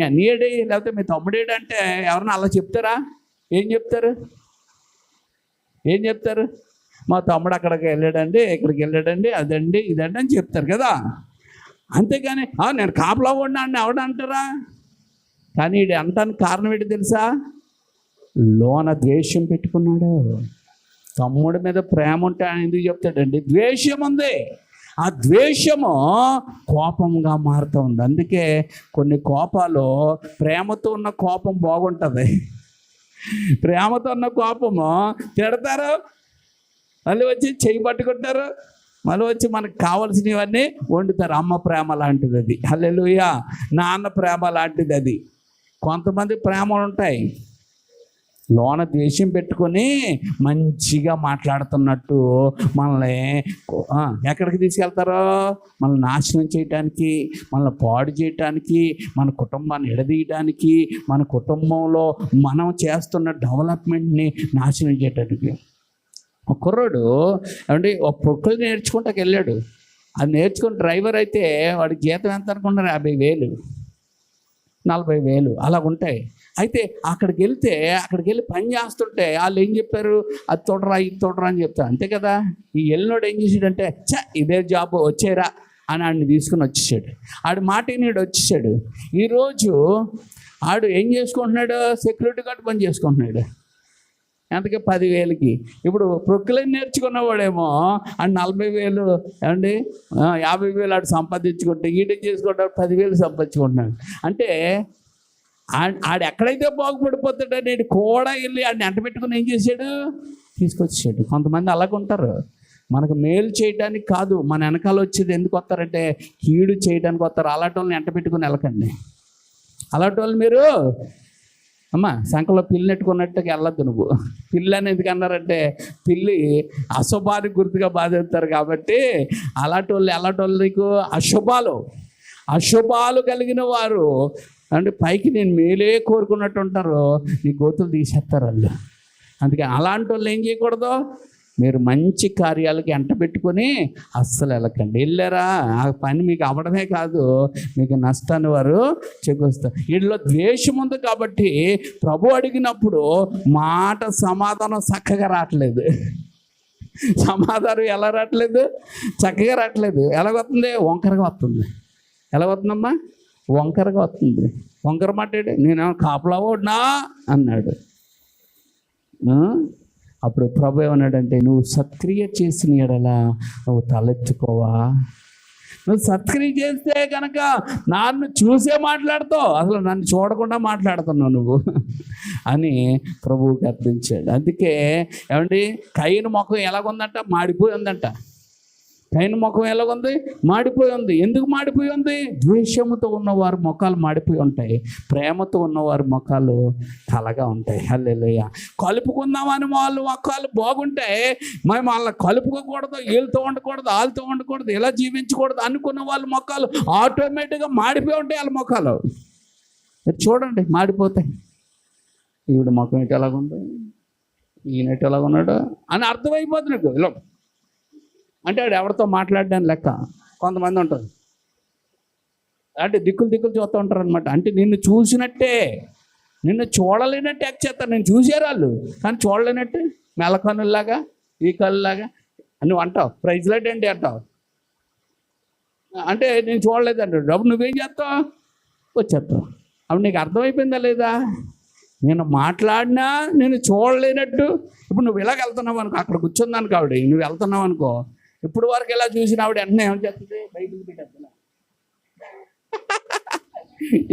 అన్నయ్యడే లేకపోతే మీ తమ్ముడేడు అంటే ఎవరన్నా అలా చెప్తారా? ఏం చెప్తారు? మా తమ్ముడు అక్కడికి వెళ్ళాడండి, ఇక్కడికి వెళ్ళాడండి, అదండి ఇదండి అని చెప్తారు కదా. అంతేగాని నేను కాపలా ఉన్నాను ఎవడంటారా? కానీ ఇది అంటానికి కారణం ఏంటి తెలుసా? లోన ద్వేషం పెట్టుకున్నాడు. తమ్ముడి మీద ప్రేమ ఉంటే ఆయన ఎందుకు చెప్తాడండి? ద్వేషం ఉంది. ఆ ద్వేషము కోపంగా మారుతుంది. అందుకే కొన్ని కోపాలు, ప్రేమతో ఉన్న కోపం బాగుంటుంది, ప్రేమతో ఉన్న కోపము తిడతారు, మళ్ళీ వచ్చి చెయ్యి పట్టుకుంటారు, మళ్ళీ వచ్చి మనకు కావాల్సినవన్నీ వండుతారు. అమ్మ ప్రేమ లాంటిది అది. హల్లెలూయా. నాన్న ప్రేమ లాంటిది అది. కొంతమంది ప్రేమలు ఉంటాయి, లోన ద్వేషం పెట్టుకొని మంచిగా మాట్లాడుతున్నట్టు మనల్ని ఎక్కడికి తీసుకెళ్తారో? మనల్ని నాశనం చేయటానికి, మనల్ని పాడు చేయటానికి, మన కుటుంబాన్ని ఎడదీయడానికి, మన కుటుంబంలో మనం చేస్తున్న డెవలప్మెంట్ని నాశనం చేయటానికి. ఒక కుర్రాడు అంటే ఒక పొక్కులు నేర్చుకుంటాకి వెళ్ళాడు. అది నేర్చుకుని డ్రైవర్ అయితే వాడి జీతం ఎంత అనుకుంటారు? 50,000, 40,000 అలా ఉంటాయి. అయితే అక్కడికి వెళ్ళి పని చేస్తుంటే వాళ్ళు ఏం చెప్పారు? అది తోడరా ఇది తోడరా అని చెప్తారు. అంతే కదా. ఈ వెళ్ళినోడు ఏం చేసాడంటే ఇదే జాబ్ వచ్చేరా అని ఆడిని తీసుకుని వచ్చేసాడు. ఆడు మాట నీడు వచ్చేసాడు. ఈరోజు ఆడు ఏం చేసుకుంటున్నాడు? సెక్యూరిటీ గార్డ్ పని చేసుకుంటున్నాడు. ఎంతకి? 10,000కి. ఇప్పుడు ప్రొక్లైన్ నేర్చుకున్నవాడేమో ఆడు 40,000 ఏమండి 50,000 ఆడు సంపాదించుకుంటే ఈడేం చేసుకుంటాడు? 10,000 సంపాదించుకుంటున్నాడు. అంటే ఆడు ఎక్కడైతే బాగుపడిపోతాడో నేను కూడా వెళ్ళి ఆడిని ఎంట పెట్టుకుని ఏం చేశాడు? తీసుకొచ్చాడు. కొంతమంది అలాగుంటారు. మనకు మేలు చేయడానికి కాదు, మన వెనకాల వచ్చేది ఎందుకు వస్తారంటే కీడు చేయడానికి వస్తారు. అలాంటి వాళ్ళని ఎంట పెట్టుకుని వెళ్ళకండి. అలాంటి వాళ్ళు మీరు అమ్మ సంకలో పిల్లి నెట్టుకున్నట్టుగా వెళ్ళొద్దు. నువ్వు పిల్లి అని ఎందుకు అన్నారంటే పిల్లి అశుభానికి గుర్తుగా బాధిస్తారు కాబట్టి అలాంటి వాళ్ళు నీకు అశుభాలు కలిగిన వారు అంటే పైకి నేను మేలే కోరుకున్నట్టు ఉంటారు, నీ గోతులు తీసేస్తారు వాళ్ళు. అందుకే అలాంటి వాళ్ళు ఏం చేయకూడదు? మీరు మంచి కార్యాలకి ఎంట పెట్టుకొని అస్సలు వెళ్ళకండి. వెళ్ళారా ఆ పని మీకు అవ్వడమే కాదు, మీకు నష్టాన్ని వారు చెక్కుస్తారు. వీళ్ళలో ద్వేషం ఉంది కాబట్టి ప్రభు అడిగినప్పుడు సమాధానం చక్కగా రావట్లేదు. సమాధానం ఎలా రావట్లేదు? చక్కగా రావట్లేదు. ఎలాగొస్తుంది? వంకరగా వస్తుంది. ఎలా వస్తుందమ్మా? వంకరగా వస్తుంది. వంకర మాట్లాడి నేనేమో కాపలా ఓడినా అన్నాడు. అప్పుడు ప్రభు ఏమన్నాడంటే, నువ్వు సత్క్రియ చేసిన ఎడలా నువ్వు తలెత్తుకోవా? నువ్వు సత్క్రియ చేస్తే కనుక నన్ను చూసే మాట్లాడతావు, అసలు నన్ను చూడకుండా మాట్లాడుతున్నావు నువ్వు అని ప్రభువుకి అర్థించాడు. అందుకే ఏమండి కయీను ముఖం ఎలాగుందంట? మాడిపోయి ఉందంట. కయీను ముఖం ఎలాగుంది? మాడిపోయి ఉంది. ఎందుకు మాడిపోయి ఉంది? ద్వేషముతో ఉన్నవారు ముఖాలు మాడిపోయి ఉంటాయి, ప్రేమతో ఉన్నవారు ముఖాలు కలగా ఉంటాయి. హల్లెలూయా. కలుపుకుందామని వాళ్ళు ముఖాలు బాగుంటే మేము వాళ్ళని కలుపుకోకూడదు, వీళ్ళతో ఉండకూడదు, వాళ్ళతో ఉండకూడదు, ఇలా జీవించకూడదు అనుకున్న వాళ్ళ ముఖాలు ఆటోమేటిక్గా మాడిపోయి ఉంటాయి. వాళ్ళ ముఖాలు చూడండి మాడిపోతాయి. ఈవిడ ముఖం ఎటు ఎలాగుంది, ఈయనట్టు ఎలాగున్నాడు అని అర్థమైపోతుంది నీకు. ఇలా అంటే వాడు ఎవరితో మాట్లాడడానికి లెక్క. కొంతమంది ఉంటారు అంటే దిక్కులు చూస్తూ ఉంటారు అనమాట. అంటే నిన్ను చూసినట్టే, నిన్ను చూడలేనట్టే యాక్ట్ చేస్తారు. నేను చూసారు వాళ్ళు, కానీ చూడలేనట్టే మెలకన్నులాగా ఈ కళ్ళలాగా నువ్వు అంటావు. ప్రైజ్ లైట్ ఏంటి అంటావు, అంటే నేను చూడలేదు అంటాడు. అప్పుడు నువ్వేం చేస్తావు? వచ్చేస్తావు. అప్పుడు నీకు అర్థమైపోయిందా లేదా? నేను మాట్లాడినా నేను చూడలేనట్టు. ఇప్పుడు నువ్వు ఇలాగ వెళ్తున్నావు అనుకో, అక్కడ కూర్చుందాను కాబట్టి నువ్వు వెళ్తున్నావు అనుకో, ఇప్పుడు వరకు ఎలా చూసిన ఆవిడ వెంటనే ఏమని చేస్తుంది? బైబిల్ పెట్టేస్తున్నా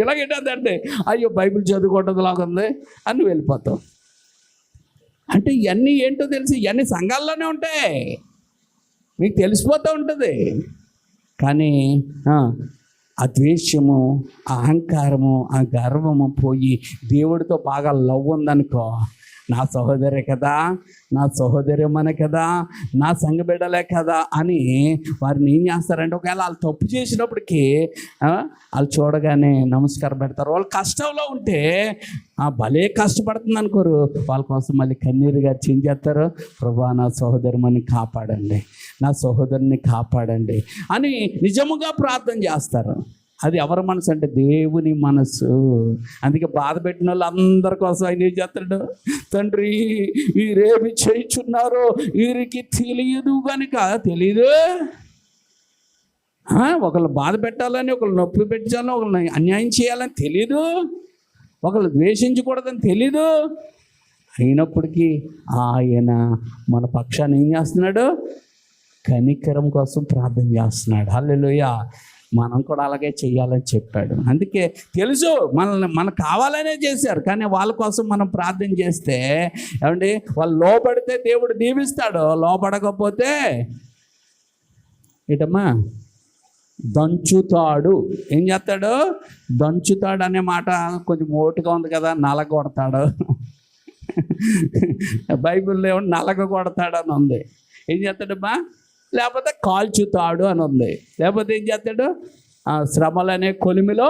ఇలాగేంటే అయ్యో బైబిల్ చదువుకోవటం లాగా ఉంది అని నువ్వు వెళ్ళిపోతావు. అంటే ఇవన్నీ ఏంటో తెలిసి ఇవన్నీ సంఘాల్లోనే ఉంటాయి, మీకు తెలిసిపోతూ ఉంటుంది. కానీ ఆ ద్వేషము, ఆ అహంకారము, ఆ గర్వము పోయి దేవుడితో బాగా లవ్ ఉందనుకో, నా సహోదరే కదా, నా సహోదరమనే కదా, నా సంఘ బిడ్డలే కదా అని వారిని ఏం చేస్తారంటే, ఒకవేళ వాళ్ళు తప్పు చేసినప్పటికీ వాళ్ళు చూడగానే నమస్కారం పెడతారు. వాళ్ళు కష్టంలో ఉంటే భలే కష్టపడుతుంది అనుకోరు, వాళ్ళ కోసం మళ్ళీ కన్నీరుగా చేస్తారు. ప్రభువా నా సహోదరమని కాపాడండి, నా సహోదరుని కాపాడండి అని నిజముగా ప్రార్థన చేస్తారు. అది ఎవరి మనసు అంటే దేవుని మనసు. అందుకే బాధ పెట్టిన వాళ్ళు అందరి కోసం ఆయన ఏం చేస్తాడు? తండ్రి వీరేమి చేయుచున్నారో వీరికి తెలియదు కనుక. తెలీదు, ఒకళ్ళు బాధ పెట్టాలని, ఒకళ్ళు నొప్పి పెట్టాలని, ఒకళ్ళని అన్యాయం చేయాలని తెలీదు, ఒకళ్ళు ద్వేషించకూడదని తెలీదు. అయినప్పటికీ ఆయన మన పక్షాన్ని ఏం చేస్తున్నాడు? కనికరం కోసం ప్రార్థన చేస్తున్నాడు. హల్లెలూయా. మనం కూడా అలాగే చెయ్యాలని చెప్పాడు. అందుకే తెలుసు మనకు కావాలనే చేశారు, కానీ వాళ్ళ కోసం మనం ప్రార్థన చేస్తే ఏమండి, వాళ్ళు లోపడితే దేవుడు దీవిస్తాడు, లోపడకపోతే ఏటమ్మా దంచుతాడు. ఏం చేస్తాడు? దంచుతాడు అనే మాట కొంచెం మోటుగా ఉంది కదా, నలగొడతాడు. బైబిల్లో ఏమో నలగొడతాడు అని ఉంది. ఏం చేస్తాడమ్మా? లేకపోతే కాల్చుతాడు అని ఉంది. లేకపోతే ఏం చేస్తాడు? శ్రమలనే కొలిమిలో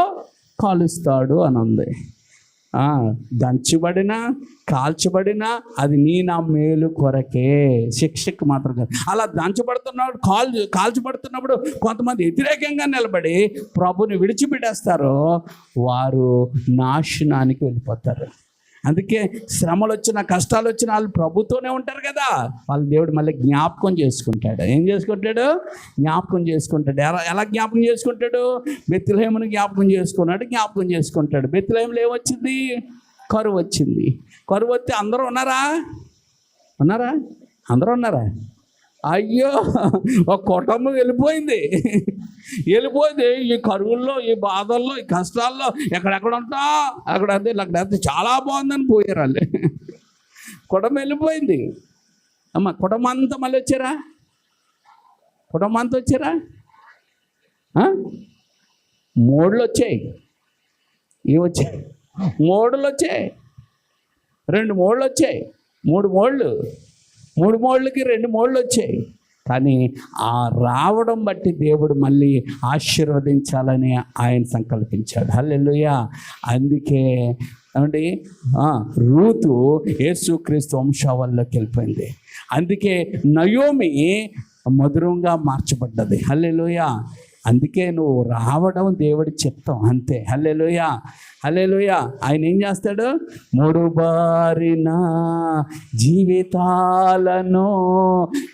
కాలుస్తాడు అని ఉంది. దంచబడినా కాల్చబడినా అది నా మేలు కొరకే, శిక్షకు మాత్రం కాదు. అలా దంచబడుతున్నప్పుడు కాల్చబడుతున్నప్పుడు కొంతమంది వ్యతిరేకంగా నిలబడి ప్రభుని విడిచిపెట్టేస్తారు, వారు నాశనానికి వెళ్ళిపోతారు. అందుకే శ్రమలు వచ్చిన, కష్టాలు వచ్చిన వాళ్ళు ప్రభుతోనే ఉంటారు కదా, వాళ్ళ దేవుడు మళ్ళీ జ్ఞాపకం చేసుకుంటాడు. ఏం చేసుకుంటాడు? జ్ఞాపకం చేసుకుంటాడు. ఎలా జ్ఞాపకం చేసుకుంటాడు? బెత్లెహేమును జ్ఞాపకం చేసుకుంటాడు. బెత్లెహేములో ఏమొచ్చింది? కరువు వచ్చింది. కరువు వస్తే అందరూ ఉన్నారా? అందరూ ఉన్నారా? అయ్యో, ఒక కుటుంబం వెళ్ళిపోయింది. ఈ కరువుల్లో, ఈ బాధల్లో, ఈ కష్టాల్లో ఎక్కడెక్కడ ఉంటా అక్కడ చాలా బాగుందని పోయారు వాళ్ళు. కుటుంబం వెళ్ళిపోయింది. అమ్మ కుటుంబం అంతా మళ్ళీ వచ్చారా? మోడ్లు వచ్చాయి. ఏమొచ్చాయి? మోడులు వచ్చాయి. 2 మోడ్లు వచ్చాయి. 3 మోడ్లు, 3 మోడ్లకి 2 మోడ్లు వచ్చాయి. కానీ ఆ రావడం బట్టి దేవుడు మళ్ళీ ఆశీర్వదించాలని ఆయన సంకల్పించాడు. హల్లెలూయా. అందుకే ఏమండి రూతు యేసుక్రీస్తు వంశావళిలోకి వెళ్ళిపోయింది. అందుకే నయోమి మధురంగా మార్చబడ్డది. హల్లెలూయా. అందుకే నువ్వు రావడం దేవుడి చిత్తం అంతే. హల్లెలూయా. ఆయన ఏం చేస్తాడు? 3 బారిన జీవితాలను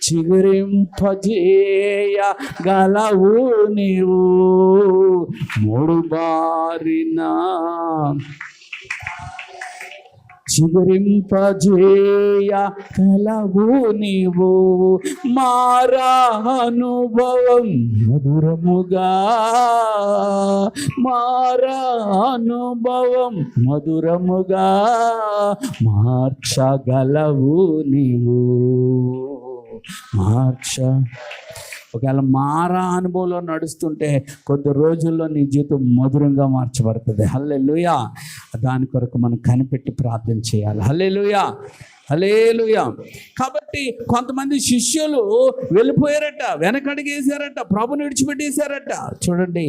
చిగురింపజేయగలవు నీవు. 3 బారిన చిగురింపజేయగలవు నీవు. మారా అనుభవం మధురముగా మార్చగలవు నీవు. ఒకవేళ మారా అనుభవంలో నడుస్తుంటే కొద్ది రోజుల్లో నీ జీవితం మధురంగా మార్చబడుతుంది. హల్లెలూయా. దాని కొరకు మనం కనిపెట్టి ప్రార్థన చేయాలి. హల్లెలూయా, హల్లెలూయా. కాబట్టి కొంతమంది శిష్యులు వెళ్ళిపోయారట, వెనకడిగేశారట, ప్రభుని విడిచిపెట్టేశారట. చూడండి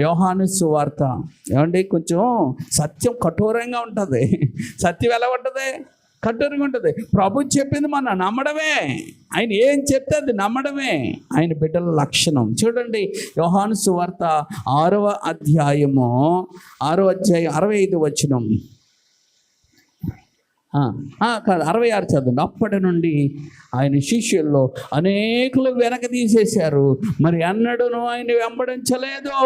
యోహాను సువార్త, ఏమండి కొంచెం సత్యం కఠోరంగా ఉంటుంది. సత్యం ఎలా ఉంటుంది? కఠోరంగా ఉంటుంది. ప్రభు చెప్పింది మనం నమ్మడమే, ఆయన ఏం చెప్తే అది నమ్మడమే ఆయన బిడ్డల లక్షణం. చూడండి యోహాను సువార్త 6వ అధ్యాయము 65 వచనం కాదు 66 చదవండి. అప్పటి నుండి ఆయన శిష్యుల్లో అనేకులు వెనక తీసేశారు, మరి అన్నడును ఆయన వెంబడించలేదు.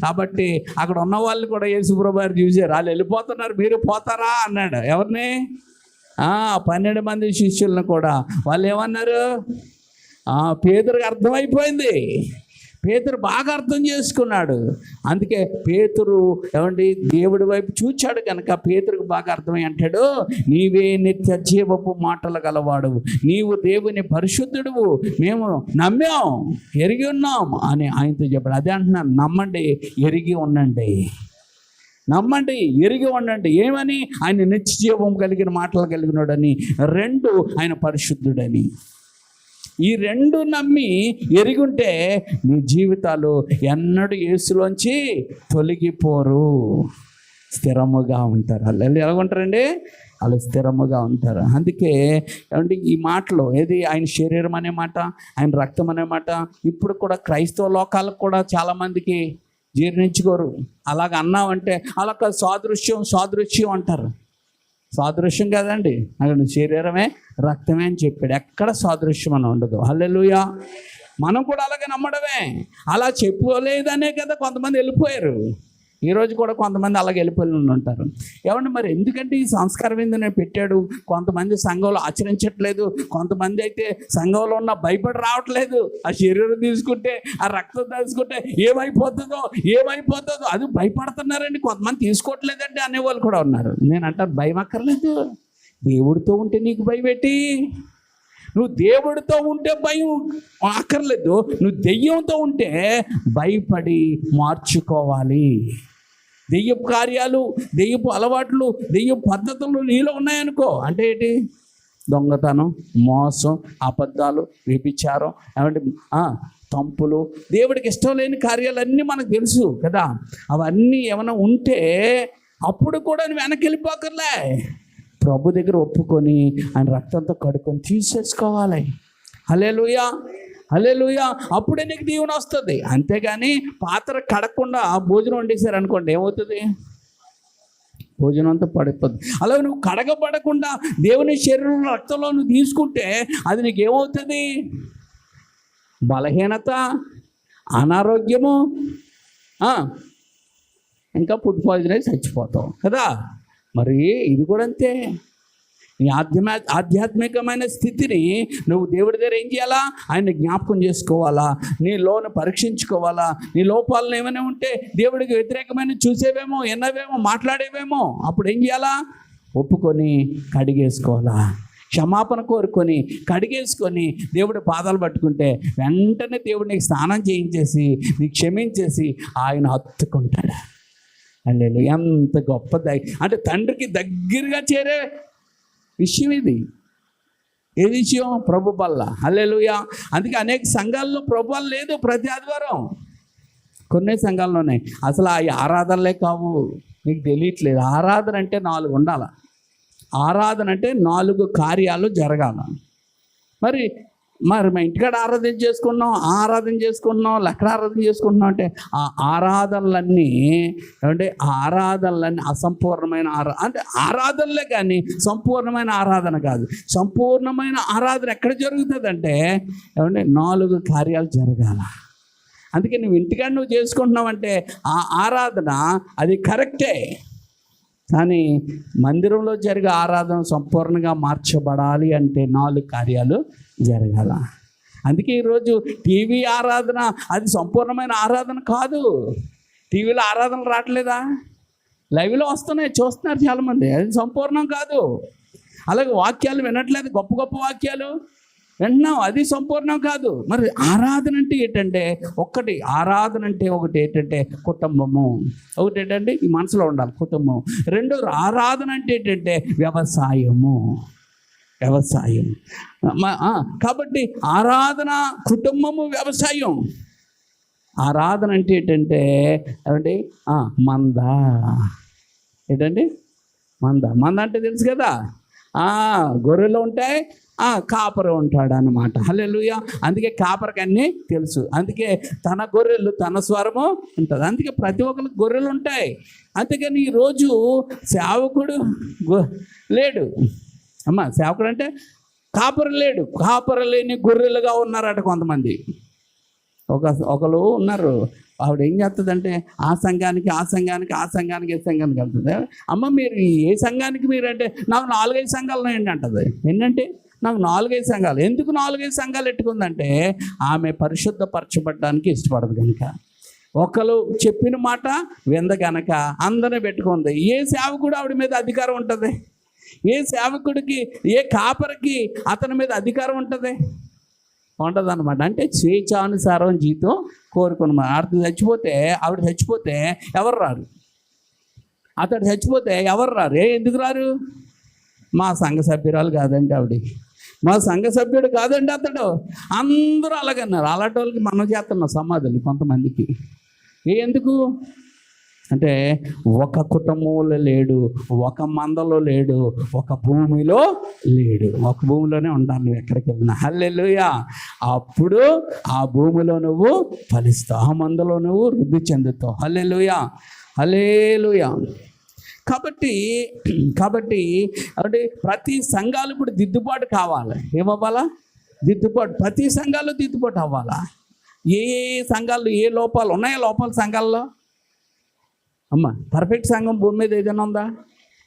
కాబట్టి అక్కడ ఉన్న వాళ్ళు కూడా యేసుప్రభు వారు చూశారు, వాళ్ళు వెళ్ళిపోతున్నారు, మీరు పోతారా అన్నాడు. ఎవరిని? 12 మంది శిష్యులను కూడా. వాళ్ళు ఏమన్నారు? పేతురుకి అర్థమైపోయింది. పేతురు బాగా అర్థం చేసుకున్నాడు. అందుకే పేతురు ఏమండి దేవుడి వైపు చూచాడు కనుక పేతురుకు బాగా అర్థమై అంటాడు, నీవే నిత్య జీవపు మాటలు గలవాడు, నీవు దేవుని పరిశుద్ధుడువు, మేము నమ్మాం, ఎరిగి ఉన్నాం అని ఆయనతో చెప్పాడు. అదే అంటున్నాను, నమ్మండి, ఎరిగి ఉండండి. నమ్మండి, ఎరిగి ఉండండి. ఏమని? ఆయన నిత్య జీవం కలిగిన మాటలు కలిగినాడని, 2 ఆయన పరిశుద్ధుడని. ఈ 2 నమ్మి ఎరిగుంటే మీ జీవితాలు ఎన్నడూ యేసులోంచి తొలగిపోరు, స్థిరముగా ఉంటారు. వాళ్ళు ఎలాగుంటారండి? వాళ్ళు స్థిరముగా ఉంటారు. అందుకే ఏమంటే ఈ మాటలు ఏది ఆయన శరీరం అనే మాట, ఆయన రక్తం అనే మాట ఇప్పుడు కూడా క్రైస్తవ లోకాలకు కూడా చాలామందికి జీర్ణించుకోరు. అలాగ అన్నామంటే అలా సాదృశ్యం అంటారు. సాదృశ్యం కదండి, అక్కడ శరీరమే రక్తమే అని చెప్పాడు. ఎక్కడ సాదృశ్యం అని ఉండదు. హల్లెలూయా. మనం కూడా అలాగే నమ్మడమే. అలా చెప్పుకోలేదనే కదా కొంతమంది వెళ్ళిపోయారు. ఈరోజు కూడా కొంతమంది అలాగే వెళ్ళిపోయి ఉంటారు. ఏమంటే మరి ఎందుకంటే ఈ సంస్కారం ఏందని పెట్టాడు? కొంతమంది సంఘంలో ఆచరించట్లేదు, కొంతమంది అయితే సంఘంలో ఉన్న భయపడి రావట్లేదు. ఆ శరీరం తీసుకుంటే, ఆ రక్తం తీసుకుంటే ఏమైపోతుందో అది భయపడుతున్నారండి. కొంతమంది తీసుకోవట్లేదండి అనేవాళ్ళు కూడా ఉన్నారు. నేను అంటాను, భయం అక్కర్లేదు. దేవుడితో ఉంటే నీకు భయం పెట్టి, నువ్వు దేవుడితో ఉంటే భయం అక్కర్లేదు. నువ్వు దెయ్యంతో ఉంటే భయపడి మార్చుకోవాలి. దెయ్యపు కార్యాలు, దెయ్యపు అలవాట్లు, దెయ్యపు పద్ధతులు నీలో ఉన్నాయనుకో, అంటే ఏంటి? దొంగతనం, మోసం, అబద్ధాలు, వ్యభిచారం, ఏమంటే తంపులు, దేవుడికి ఇష్టం లేని కార్యాలన్నీ మనకు తెలుసు కదా. అవన్నీ ఏమైనా ఉంటే అప్పుడు కూడా నువ్వు వెనక్కి వెళ్ళిపోకర్లే, ప్రభు దగ్గర ఒప్పుకొని ఆయన రక్తంతో కడుక్కొని తీసేసుకోవాలి. హల్లెలూయా, హల్లెలూయా. అప్పుడే నీకు దీవెన వస్తుంది. అంతేగాని పాత్ర కడగకుండా భోజనం వండేశారు అనుకోండి, ఏమవుతుంది? భోజనం అంతా పడిపోతుంది. అలాగే నువ్వు కడగబడకుండా దేవుని శరీరం రక్తంలో నువ్వు తీసుకుంటే అది నీకు ఏమవుతుంది? బలహీనత, అనారోగ్యము, ఇంకా ఫుడ్ పాయిజన్ అయి చచ్చిపోతావు కదా. మరి ఇది కూడా అంతే. నీ ఆధ్యాత్మికమైన స్థితిని నువ్వు దేవుడి దగ్గర ఏం చేయాలా? ఆయన జ్ఞాపకం చేసుకోవాలా, నీ లోను పరీక్షించుకోవాలా. నీ లోపాలను ఏమైనా ఉంటే దేవుడికి వ్యతిరేకమైన చూసేవేమో, ఎన్నవేమో, మాట్లాడేవేమో, అప్పుడు ఏం చేయాలా? ఒప్పుకొని కడిగేసుకోవాలా, క్షమాపణ కోరుకొని కడిగేసుకొని దేవుడి పాదాలు పట్టుకుంటే వెంటనే దేవుడు నీకు స్నానం చేయించేసి నీకు క్షమించేసి ఆయన హత్తుకుంటాడు. అల్లెలు ఎంత గొప్ప అంటే తండ్రికి దగ్గరగా చేరే విషయం ఇది. ఏ విషయం? ప్రభు బల్ల. హల్లెలూయా. అందుకే అనేక సంఘాల్లో ప్రభు లేదు ప్రతి ఆదివారం. కొన్ని సంఘాల్లోనే అసలు ఆ ఆరాధనలే కావు, నీకు తెలియట్లేదు. ఆరాధన అంటే 4 ఉండాలి. ఆరాధన అంటే 4 కార్యాలు జరగాల. మరి మా ఇంటికాడ ఆరాధన చేసుకుంటున్నాం, లెక్కన ఆరాధన చేసుకుంటున్నాం అంటే ఆ ఆరాధనలన్నీ అంటే అసంపూర్ణమైన అంటే ఆరాధనలే కానీ సంపూర్ణమైన ఆరాధన కాదు. సంపూర్ణమైన ఆరాధన ఎక్కడ జరుగుతుంది అంటే ఏమంటే 4 కార్యాలు జరగాల. అందుకే నువ్వు ఇంటికాడ నువ్వు చేసుకుంటున్నావంటే ఆ ఆరాధన అది కరెక్టే, కానీ మందిరంలో జరిగే ఆరాధన సంపూర్ణంగా మార్చబడాలి అంటే 4 కార్యాలు జరగాల. అందుకే ఈరోజు టీవీ ఆరాధన అది సంపూర్ణమైన ఆరాధన కాదు. టీవీలో ఆరాధనలు రావట్లేదా? లైవ్లో వస్తున్నాయి, చూస్తున్నారు చాలామంది. అది సంపూర్ణం కాదు. అలాగే వాక్యాలు వినట్లేదు, గొప్ప గొప్ప వాక్యాలు వింటున్నాం, అది సంపూర్ణం కాదు. మరి ఆరాధన అంటే ఏంటంటే ఆరాధన అంటే ఒకటి ఏంటంటే కుటుంబము, ఒకటి ఏంటంటే ఈ మనసులో ఉండాలి కుటుంబం. రెండోది ఆరాధన అంటే ఏంటంటే వ్యవసాయం. కాబట్టి ఆరాధన, కుటుంబము, వ్యవసాయం. ఆరాధన అంటే ఏంటంటే ఏమండి మంద. ఏంటండి మంద అంటే తెలుసు కదా, గొర్రెలు ఉంటాయి, కాపరి ఉంటాడు అన్నమాట. హల్లెలూయా. అందుకే కాపరికి అన్నీ తెలుసు. అందుకే తన గొర్రెలు తన స్వరము ఉంటుంది. అందుకే ప్రతి ఒక్కరికి గొర్రెలు ఉంటాయి. అందుకని ఈరోజు సేవకుడు లేడు అమ్మ. సేవకుడు అంటే కాపరి లేడు. కాపరి లేని గొర్రెలుగా ఉన్నారట కొంతమంది. ఒకరు ఉన్నారు, ఆవిడ ఏం చేస్తుందంటే ఆ సంఘానికి ఏ సంఘానికి వెళ్తుంది. అమ్మ మీరు ఏ సంఘానికి మీరంటే నాకు 4-5 సంఘాలు ఉన్నాయండి అంటది. ఏంటంటే నాకు 4-5 సంఘాలు. ఎందుకు 4-5 సంఘాలు పెట్టుకుందంటే ఆమె పరిశుద్ధపరచబడ్డానికి ఇష్టపడదు కనుక. ఒకరు చెప్పిన మాట వింద కనుక అందరినీ పెట్టుకుంది. ఏ సేవకుడు ఆవిడ మీద అధికారం ఉంటుంది? ఏ సేవకుడికి, ఏ కాపరికి అతని మీద అధికారం ఉంటుంది అనమాట. అంటే స్వేచ్ఛానుసారం జీవితం కోరుకున్నమాట. ఆవిడ చచ్చిపోతే ఎవరు రారు, అతడు చచ్చిపోతే ఎవరు రారు. ఎందుకు రారు? మా సంఘ సభ్యురాలు కాదండి ఆవిడ, మా సంఘ సభ్యుడు కాదండి అతడు. అందరూ అలాగన్నారు. అలాంటి వాళ్ళకి మనం చేస్తున్నాం సమాధులు కొంతమందికి. ఎందుకు అంటే ఒక కుటుంబంలో లేడు, ఒక మందలో లేడు, ఒక భూమిలో లేడు. ఒక భూమిలోనే ఉండాలి నువ్వు ఎక్కడికి వెళ్ళినా. హల్లెలూయా. అప్పుడు ఆ భూమిలో నువ్వు ఫలిస్తావు, ఆ మందలో నువ్వు వృద్ధి చెందుతావు. హల్లెలూయా, హల్లెలూయా. కాబట్టి అంటే ప్రతి సంఘాలు ఇప్పుడు దిద్దుబాటు కావాలి. ఏమవ్వాలా? దిద్దుబాటు. ప్రతి సంఘాలు దిద్దుబాటు అవ్వాలా. ఏ సంఘాలు ఏ లోపాలు ఉన్నాయో లోపాలు సంఘాల్లో అమ్మ. పర్ఫెక్ట్ సంఘం భూమి మీద ఏదైనా ఉందా?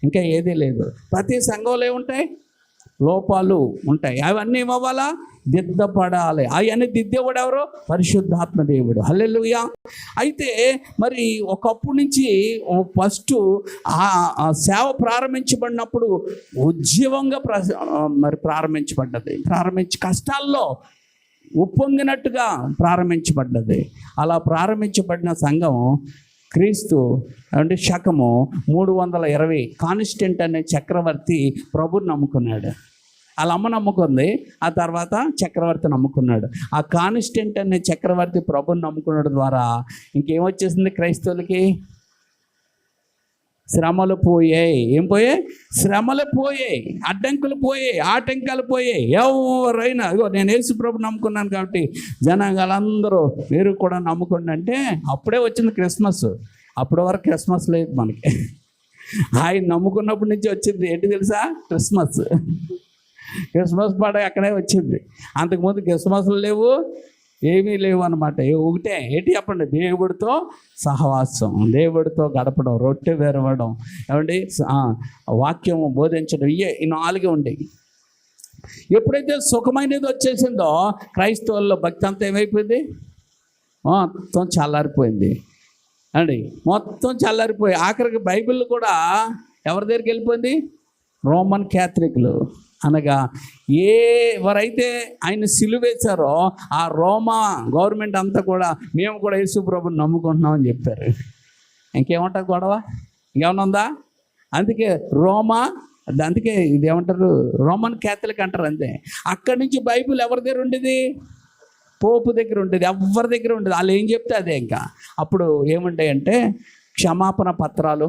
ఇంకా ఏదీ లేదు. ప్రతి సంఘంలో ఏముంటాయి? లోపాలు ఉంటాయి. అవన్నీ ఏమవ్వాలా? దిద్దపడాలి. అవన్నీ దిద్దేవాడు ఎవరు? పరిశుద్ధాత్మ దేవుడు. హల్లెలూయా. అయితే మరి ఒకప్పుడు నుంచి ఫస్ట్ ఆ సేవ ప్రారంభించబడినప్పుడు ఉద్యమంగా ప్రారంభించి కష్టాల్లో ఉప్పొంగినట్టుగా ప్రారంభించబడ్డది. అలా ప్రారంభించబడిన సంఘం క్రీస్తు అంటే శకము 320 కాన్స్టెంట్ అనే చక్రవర్తి ప్రభుని నమ్ముకున్నాడు. వాళ్ళ అమ్మ నమ్ముకుంది, ఆ తర్వాత చక్రవర్తి నమ్ముకున్నాడు. ఆ కాన్స్టెంట్ అనే చక్రవర్తి ప్రభుని నమ్ముకున్నాడు ద్వారా ఇంకేమొచ్చేసింది క్రైస్తవులకి? శ్రమలు పోయాయి. ఏం పోయాయి? శ్రమలు పోయాయి, అడ్డంకులు పోయాయి, ఆటంకాలు పోయాయి. ఎవరైనా నేను యేసు ప్రభు నమ్ముకున్నాను కాబట్టి జనాలందరూ మీరు కూడా నమ్ముకోండి అంటే అప్పుడే వచ్చింది క్రిస్మస్. అప్పటి వరకు క్రిస్మస్ లేదు మనకి. ఆయన నమ్ముకున్నప్పటి నుంచి వచ్చింది ఏంటి తెలుసా? క్రిస్మస్ పండుగ అక్కడే వచ్చింది. అంతకుముందు క్రిస్మస్లు లేవు, ఏమీ లేవు అనమాట. ఒకటే ఏంటి చెప్పండి? దేవుడితో సహవాసం, దేవుడితో గడపడం, రొట్టె విరవడం, ఏమండి వాక్యం బోధించడం, ఈ 4 ఉండేవి. ఎప్పుడైతే సుఖమైనది వచ్చేసిందో క్రైస్తవుల్లో భక్తి అంతా ఏమైపోయింది? మొత్తం చల్లారిపోయింది అండి. మొత్తం చల్లారిపోయి ఆఖరికి బైబిల్ కూడా ఎవరి దగ్గరికి వెళ్ళిపోయింది? రోమన్ క్యాథలిక్లు. అనగా ఎవరైతే ఆయన సిలువేశారో ఆ రోమా గవర్నమెంట్ అంతా కూడా మేము కూడా యేసు ప్రభుని నమ్ముకుంటున్నామని చెప్పారు. ఇంకేముంటుంది గొడవ? ఇంకేమన్నా ఉందా? అందుకే అందుకే ఇదేమంటారు? రోమన్ క్యాథలిక్ అంటారు. అంతే. అక్కడి నుంచి బైబిల్ ఎవరి దగ్గర ఉండేది? పోపు దగ్గర ఉండేది. ఎవరి దగ్గర ఉండేది. వాళ్ళు ఏం చెప్తే అదే. ఇంకా అప్పుడు ఏముంటాయంటే క్షమాపణ పత్రాలు,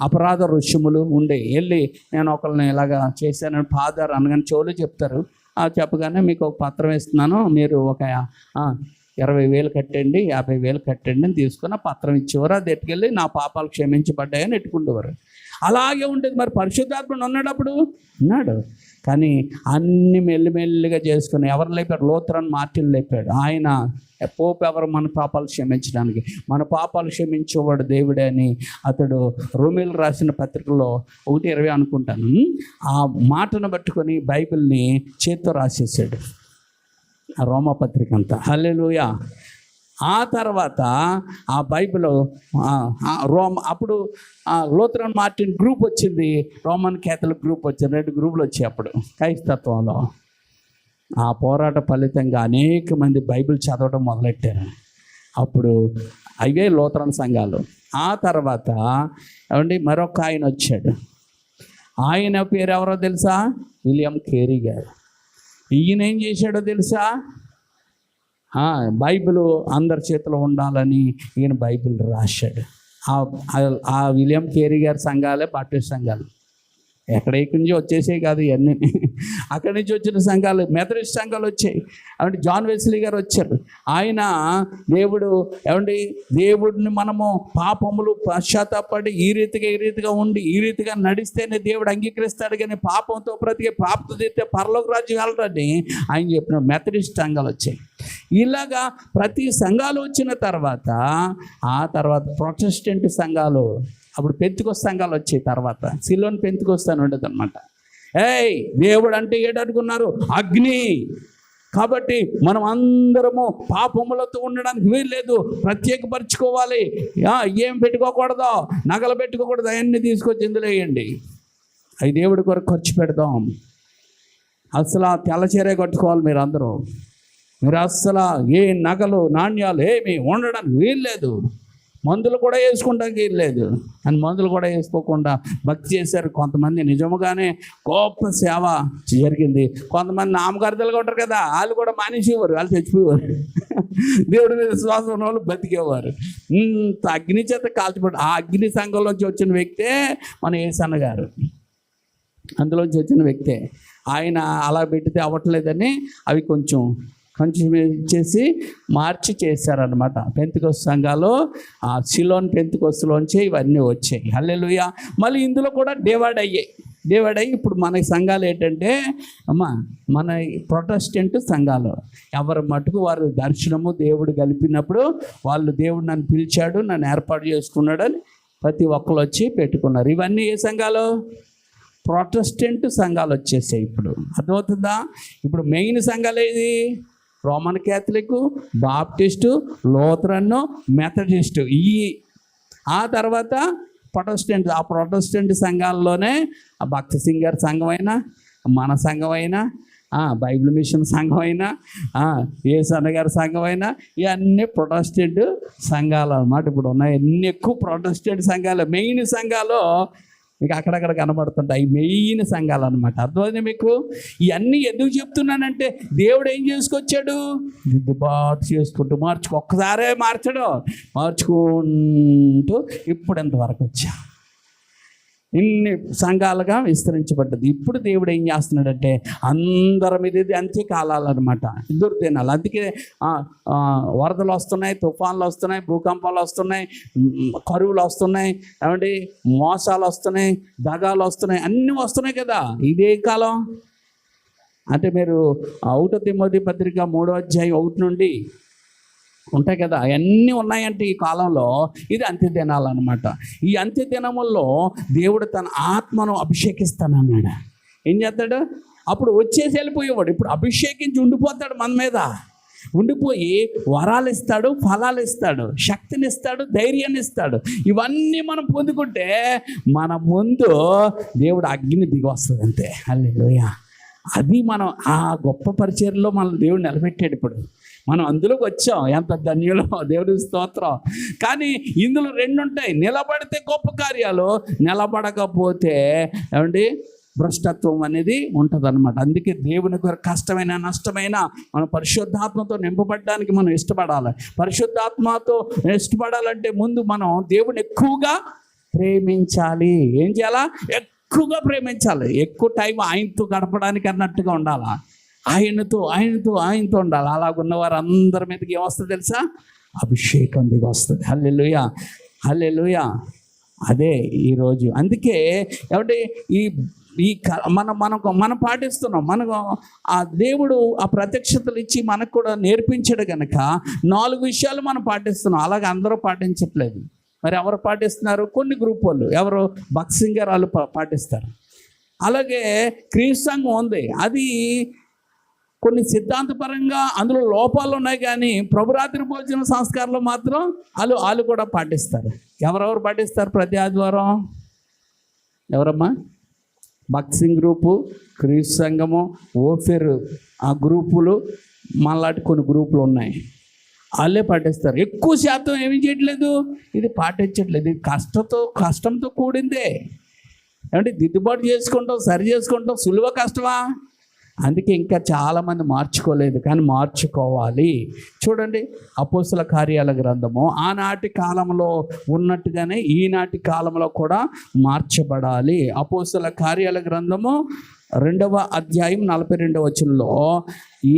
అపరాధ రుసుములు ఉండే. వెళ్ళి నేను ఒకరిని ఇలాగా చేశానని ఫాదర్ అనగానే చెవులు చెప్తారు. చెప్పగానే మీకు ఒక పత్రం ఇస్తున్నాను, మీరు ఒక 20,000 కట్టండి, 50,000 కట్టండి అని తీసుకుని పత్రం ఇచ్చేవారు. అది ఎట్టుకెళ్ళి నా పాపాలు క్షమించబడ్డాయని ఎట్టుకుండేవారు. అలాగే ఉండేది. మరి పరిశుద్ధాత్ముడు ఉన్నాడు కానీ అన్ని మెల్లిమెల్లిగా చేసుకుని ఎవరు లేపారు? లూథరన్ మార్టిన్ లేపాడు. ఆయన పోపు ఎవరు? మన పాపాలు క్షమించడానికి. మన పాపాలు క్షమించేవాడు దేవుడే అని అతడు రోమీలు రాసిన పత్రికలో 1:20 అనుకుంటాను, ఆ మాటను పట్టుకొని బైబిల్ని చేత్తో రాసేసాడు ఆ రోమా పత్రిక అంతా. హల్లెలూయా. ఆ తర్వాత ఆ బైబిల్ అప్పుడు లూథరన్ మార్టిన్ గ్రూప్ వచ్చింది, రోమన్ క్యాథలిక్ గ్రూప్ వచ్చింది. 2 గ్రూపులు వచ్చాయి అప్పుడు క్రైస్తత్వంలో. ఆ పోరాట ఫలితంగా అనేక మంది బైబిల్ చదవడం మొదలెట్టారు. అప్పుడు అవే లూథరన్ సంఘాలు. ఆ తర్వాత ఏమండి మరొక ఆయన వచ్చాడు. ఆయన పేరు ఎవరో తెలుసా? విలియం కేరీ గారు. ఈయన ఏం చేశాడో తెలుసా? బైబిల్ అందరి చేతిలో ఉండాలని ఈయన బైబిల్ రాశాడు. ఆ విలియం కేరీ గారి సంఘాలే బాప్టిస్ట్ సంఘాలు. ఎక్కడి నుంచి వచ్చేసాయి కాదు ఇవన్నీ, అక్కడి నుంచి వచ్చిన సంఘాలు మెథడిస్ట్ సంఘాలు వచ్చాయి. అంటే జాన్ వెస్లీ గారు వచ్చారు. ఆయన దేవుడిని మనము పాపములు పశ్చాత్తాపడి ఈ రీతిగా ఉండి ఈ రీతిగా నడిస్తేనే దేవుడు అంగీకరిస్తాడు, కానీ పాపంతో బ్రతికే పాపతో తీస్తే పరలోక రాజ్యం వెళ్ళరని ఆయన చెప్పిన మెథడిస్ట్ సంఘాలు వచ్చాయి. ఇలాగా ప్రతి సంఘాలు వచ్చిన తర్వాత ఆ తర్వాత ప్రొటెస్టెంట్ సంఘాలు, అప్పుడు పెంతెకొస్తు సంఘాలు వచ్చాయి. తర్వాత సిలోన్ పెంతెకొస్తు అని ఉండదు అనమాట. దేవుడు అంటే ఏడనుకున్నారు? అగ్ని. కాబట్టి మనం అందరము పాపములతో ఉండడానికి వీల్లేదు, ప్రత్యేకపరచుకోవాలి. ఏం పెట్టుకోకూడదు, నగలు పెట్టుకోకూడదు, అవన్నీ తీసుకొచ్చి ఇందులో వేయండి, అవి దేవుడి కొరకు ఖర్చు పెడదాం. అసలు ఆ తెల్లచీరే కట్టుకోవాలి మీరు అందరూ. మీరు అస్సలు ఏ నగలు నాణ్యాలు ఏమి ఉండడానికి వీల్లేదు. మందులు కూడా వేసుకుంటానికి వీల్లేదు అని మందులు కూడా వేసుకోకుండా భక్తి చేశారు కొంతమంది. నిజముగానే గొప్ప సేవ జరిగింది. కొంతమంది నామకార్థాలుగా ఉంటారు కదా, వాళ్ళు కూడా మానేసేవారు, వాళ్ళు చచ్చిపోయేవారు. దేవుడి మీద విశ్వాసం ఉన్న వాళ్ళు బతికేవారు. అగ్ని చేత కాల్చిపడి ఆ అగ్ని సంఘంలోంచి వచ్చిన వ్యక్తే మన యేసన్న గారు. అందులోంచి వచ్చిన వ్యక్తే ఆయన. అలా పెట్టితే అవ్వట్లేదని అవి కొంచెం ఇచ్చేసి మార్చి చేశారనమాట. పెంతెకొస్తు సంఘాలు ఆ సిలోన్ పెంతెకొస్తులోంచి ఇవన్నీ వచ్చాయి. హల్లెలూయా. మళ్ళీ ఇందులో కూడా డివైడ్ అయ్యి ఇప్పుడు మన సంఘాలు ఏంటంటే మన ప్రొటెస్టెంట్ సంఘాలు ఎవరి మటుకు వారు దర్శనము దేవుడు కలిపినప్పుడు వాళ్ళు దేవుడు నన్ను పిలిచాడు, నన్ను ఏర్పాటు చేసుకున్నాడు అని ప్రతి ఒక్కరు వచ్చి పెట్టుకున్నారు. ఇవన్నీ ఏ సంఘాలు? ప్రొటెస్టెంట్ సంఘాలు వచ్చేసాయి. ఇప్పుడు అర్థమవుతుందా? ఇప్పుడు మెయిన్ సంఘాలు ఏది? Roman Catholic, Baptist, Lutheran, Methodist. ఆ తర్వాత ప్రొటెస్టెంట్. ఆ ప్రొటెస్టెంట్ సంఘాల్లోనే భక్తి సింగర్ సంఘం అయినా, మన సంఘం అయినా, బైబిల్ మిషన్ సంఘం అయినా, యేసన్న గారి సంఘం అయినా, ఇవన్నీ ప్రొటెస్టెంట్ సంఘాలు అన్నమాట. ఇప్పుడు ఉన్నాయి ఎన్ని ఎక్కువ ప్రొటెస్టెంట్ సంఘాలు. మెయిన్ సంఘాలు మీకు అక్కడక్కడ కనబడుతుంటాయి, మెయిన్ సంఘాలు అనమాట. అర్థమైంది మీకు? ఇవన్నీ ఎందుకు చెప్తున్నానంటే దేవుడు ఏం చేసుకొచ్చాడు? దిద్దుబాటు చేసుకుంటూ ఒక్కసారే మార్చుకుంటూ ఇప్పుడు ఎంతవరకు వచ్చా. ఇన్ని సంఘాలుగా విస్తరించబడ్డది. ఇప్పుడు దేవుడు ఏం చేస్తున్నాడంటే అందరం ఇది అంత్య కాలాలన్నమాట, దుర్దినాలు. అందుకే వరదలు వస్తున్నాయి, తుఫాన్లు వస్తున్నాయి, భూకంపాలు వస్తున్నాయి, కరువులు వస్తున్నాయి, ఏమండి మోసాలు వస్తున్నాయి, దగాలు వస్తున్నాయి, అన్నీ వస్తున్నాయి కదా. ఇదే కాలం. అంటే మీరు 1 తిమోతి పత్రిక 3వ అధ్యాయం 1 నుండి ఉంటాయి కదా, అవన్నీ ఉన్నాయంటే ఈ కాలంలో ఇది అంత్యదినాలు అనమాట. ఈ అంత్యదినముల్లో దేవుడు తన ఆత్మను అభిషేకిస్తానన్నాడు. ఏం చేస్తాడు? అప్పుడు వచ్చేసి వెళ్ళిపోయేవాడు. ఇప్పుడు అభిషేకించి ఉండిపోతాడు మన మీద. ఉండిపోయి వరాలు ఇస్తాడు, ఫలాలు ఇస్తాడు, శక్తిని ఇస్తాడు, ధైర్యాన్ని ఇస్తాడు. ఇవన్నీ మనం పొందుకుంటే మన ముందు దేవుడు అగ్ని దిగి వస్తుంది అంతే. హల్లెలూయా. అది మనం ఆ గొప్ప పరిచర్యలో మన దేవుడు నిలబెట్టాడు. ఇప్పుడు మనం అందులోకి వచ్చాం. ఎంత ధన్యులో, దేవుడి స్తోత్రం. కానీ ఇందులో 2 ఉంటాయి. నిలబడితే గొప్ప కార్యాలు, నిలబడకపోతే ఏమండి భ్రష్టత్వం అనేది ఉంటుంది అనమాట. అందుకే దేవుని కష్టమైన నష్టమైన మనం పరిశుద్ధాత్మతో నింపబడడానికి మనం ఇష్టపడాలి. పరిశుద్ధాత్మతో ఇష్టపడాలంటే ముందు మనం దేవుని ఎక్కువగా ప్రేమించాలి. ఏం చేయాలా? ఎక్కువగా ప్రేమించాలి. ఎక్కువ టైం ఆయనతో గడపడానికి అన్నట్టుగా ఉండాలా. ఆయనతో ఉండాలి. అలాగున్న వారు అందరి మీదకి ఏమొస్తుంది తెలుసా? అభిషేకం దిగి వస్తుంది. హల్లెలూయా, హల్లెలూయా. అదే ఈరోజు. అందుకే ఏమంటే మనం పాటిస్తున్నాం. మనకు ఆ దేవుడు ఆ ప్రత్యక్షతలు ఇచ్చి మనకు కూడా నేర్పించాడు కనుక 4 విషయాలు మనం పాటిస్తున్నాం. అలాగే అందరూ పాటించట్లేదు. మరి ఎవరు పాటిస్తున్నారు? కొన్ని గ్రూప్ వాళ్ళు, ఎవరు భక్తి సింగర్ వాళ్ళు పాటిస్తారు. అలాగే క్రీస్తు సంఘం ఉంది, అది కొన్ని సిద్ధాంతపరంగా అందులో లోపాలు ఉన్నాయి, కానీ ప్రభురాత్రి భోజన సంస్కారంలో మాత్రం వాళ్ళు కూడా పాటిస్తారు. ఎవరెవరు పాటిస్తారు ప్రతి ఆదివారం? ఎవరమ్మా? బాక్సింగ్ గ్రూపు, క్రీస్తు సంఘము, ఓఫెర్ ఆ గ్రూపులు, మళ్ళాంటి కొన్ని గ్రూపులు ఉన్నాయి. వాళ్ళే పాటిస్తారు. ఎక్కువ శాతం ఏమి చేయట్లేదు, ఇది పాటించట్లేదు. ఇది కష్టంతో కూడిందే. ఏమంటే దిద్దుబాటు చేసుకుంటాం, సరి చేసుకుంటాం సులువ కష్టమా? అందుకే ఇంకా చాలామంది మార్చుకోలేదు, కానీ మార్చుకోవాలి. చూడండి, అపోస్తుల కార్యాల గ్రంథము ఆనాటి కాలంలో ఉన్నట్టుగానే ఈనాటి కాలంలో కూడా మార్చబడాలి. అపోస్తుల కార్యాల గ్రంథము 2వ అధ్యాయం 42వ వచనంలో,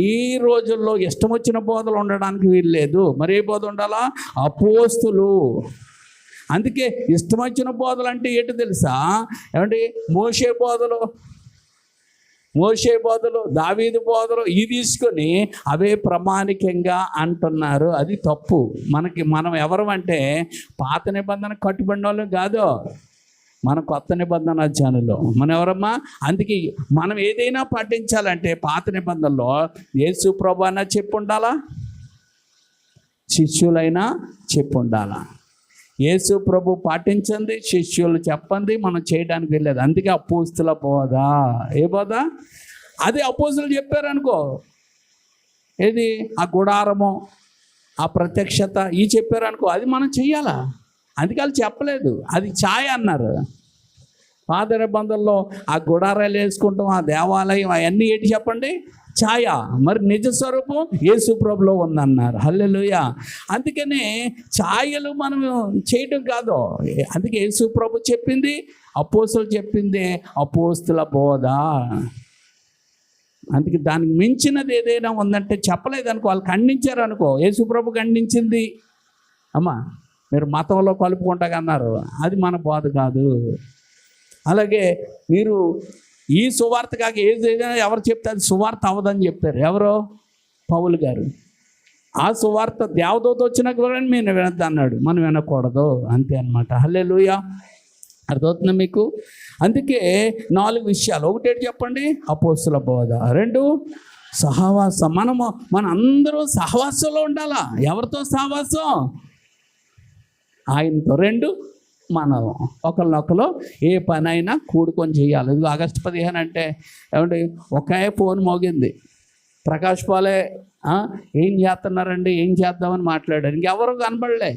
ఈ రోజుల్లో ఇష్టం వచ్చిన బోధలు ఉండడానికి వీలు లేదు. మరి ఏ బోధ ఉండాలా? అపోస్తులు. అందుకే ఇష్టం వచ్చిన బోధలు అంటే ఏంటో తెలుసా? ఏమంటే మోషే బోధలు, దావీదు బోధలు ఇవి తీసుకొని అవే ప్రామాణికంగా అంటున్నారు. అది తప్పు. మనం ఎవరు అంటే పాత నిబంధన కట్టుబడిన వాళ్ళు కాదు, మన కొత్త నిబంధన జనులు. మనం ఎవరమ్మా? అందుకే మనం ఏదైనా పాటించాలంటే పాత నిబంధనలో యేసు ప్రభువు అన్న చెప్పి ఉండాలా, శిష్యులైనా చెప్పి ఉండాలా. యేసు ప్రభు పాటించండి, శిష్యులు చెప్పండి, మనం చేయడానికి వెళ్ళేది. అందుకే అపోస్తుల బోధ. ఏ బోధ? అదే అపోస్తులు చెప్పారనుకో, ఏది ఆ గుడారము, ఆ ప్రత్యక్షత ఇవి చెప్పారనుకో, అది మనం చెయ్యాలా. అందుకే వాళ్ళు చెప్పలేదు, అది ఛాయ అన్నారు. పాత నిబంధనలో ఆ గుడారాలు వేసుకుంటాం, ఆ దేవాలయం, అవన్నీ ఏంటి చెప్పండి? ఛాయ. మరి నిజ స్వరూపం యేసు ప్రభులో ఉందన్నారు. హల్లెలూయా. అందుకనే ఛాయలు మనం చేయటం కాదు. అందుకే యేసు ప్రభు చెప్పింది, అపోస్తులు చెప్పింది అపోస్తుల బోధ. అందుకే దానికి మించినది ఏదైనా ఉందంటే చెప్పలేదనుకో, వాళ్ళు ఖండించారు అనుకో. యేసు ప్రభు ఖండించింది, అమ్మా మీరు మతంలో కలుపుకుంటాగన్నారు, అది మన బోధ కాదు. అలాగే మీరు ఈ సువార్త కాక ఏదైనా ఎవరు చెప్తే అది సువార్త అవ్వదని చెప్పారు. ఎవరో? పౌలు గారు. ఆ సువార్త దేవదూత వచ్చినా కూడా మేము వినద్దు అన్నాడు, మనం వినకూడదు. అంతే అన్నమాట. హల్లెలూయా. అర్థమవుతుందా మీకు? అందుకే 4 విషయాలు. ఒకటేంటి చెప్పండి? అపోస్తుల బోధ. 2 సహవాసం. మన అందరూ సహవాసంలో ఉండాలా. ఎవరితో సహవాసం? ఆయనతో. 2 మనం ఒకరినొకరు ఏ పని అయినా కూడుకొని చేయాలి. ఇది ఆగస్టు 15 అంటే ఏమంటే ఒకే ఫోన్ మోగింది. ప్రకాష్ పాలే ఏం చేస్తున్నారండి, ఏం చేద్దామని మాట్లాడారు. ఇంకెవరు కనబడలే.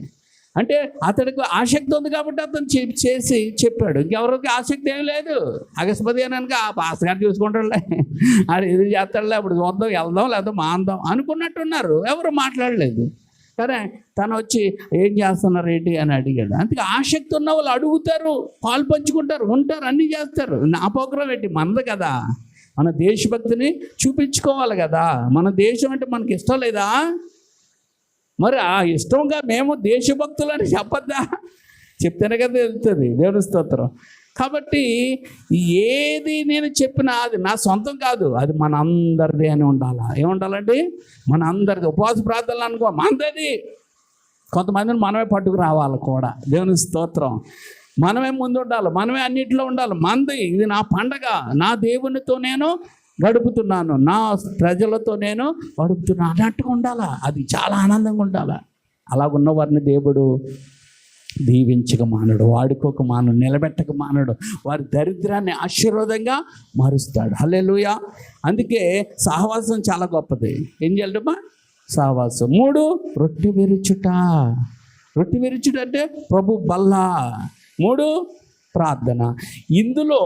అంటే అతడికి ఆసక్తి ఉంది కాబట్టి అతను చేసి చెప్పాడు. ఇంకెవరికి ఆసక్తి ఏమి లేదు. ఆగస్టు 15 ఆ పాస్ గారు చూసుకుంటాడులే, అది ఇది చేస్తాడులే, అప్పుడు చూద్దాం, వెళ్దాం, లేదా మాందాం అనుకున్నట్టున్నారు. ఎవరు మాట్లాడలేదు. సరే, తను వచ్చి ఏం చేస్తున్నారు ఏంటి అని అడిగాడు. అందుకే ఆసక్తి ఉన్న వాళ్ళు అడుగుతారు, పాలు పంచుకుంటారు, ఉంటారు, అన్నీ చేస్తారు. నా ప్రోగ్రాం ఏంటి? మనది కదా. మన దేశభక్తిని చూపించుకోవాలి కదా. మన దేశం అంటే మనకి ఇష్టం లేదా? మరి ఆ ఇష్టంగా మేము దేశభక్తులని చెప్పద్దా? చెప్తేనే కదా వెళ్తుంది. దేవుని స్తోత్రం. కాబట్టి ఏది నేను చెప్పినా అది నా సొంతం కాదు, అది మన అందరిది అని ఉండాలా. ఏముండాలండి? మన అందరిది. ఉపవాస ప్రార్థనలు అనుకో, మనది. కొంతమందిని మనమే పట్టుకు రావాలి కూడా. దేవుని స్తోత్రం. మనమే ముందు ఉండాలి, మనమే అన్నింటిలో ఉండాలి. మనది, ఇది నా పండగ, నా దేవునితో నేను గడుపుతున్నాను, నా ప్రజలతో నేను గడుపుతున్నాను అన్నట్టుగా ఉండాలా. అది చాలా ఆనందంగా ఉండాలా. అలాగున్న వారిని దేవుడు దీవించక మానడు, వాడుకోక మానడు, నిలబెట్టక మానడు. వారి దరిద్రాన్ని ఆశీర్వాదంగా మారుస్తాడు. హల్లెలూయా. అందుకే సహవాసం చాలా గొప్పది. ఏం చేయాలమ్మా? సహవాసం. 3 రొట్టె విరుచుట. రొట్టె విరుచుట అంటే ప్రభు బల్ల. 3 ప్రార్థన. ఇందులో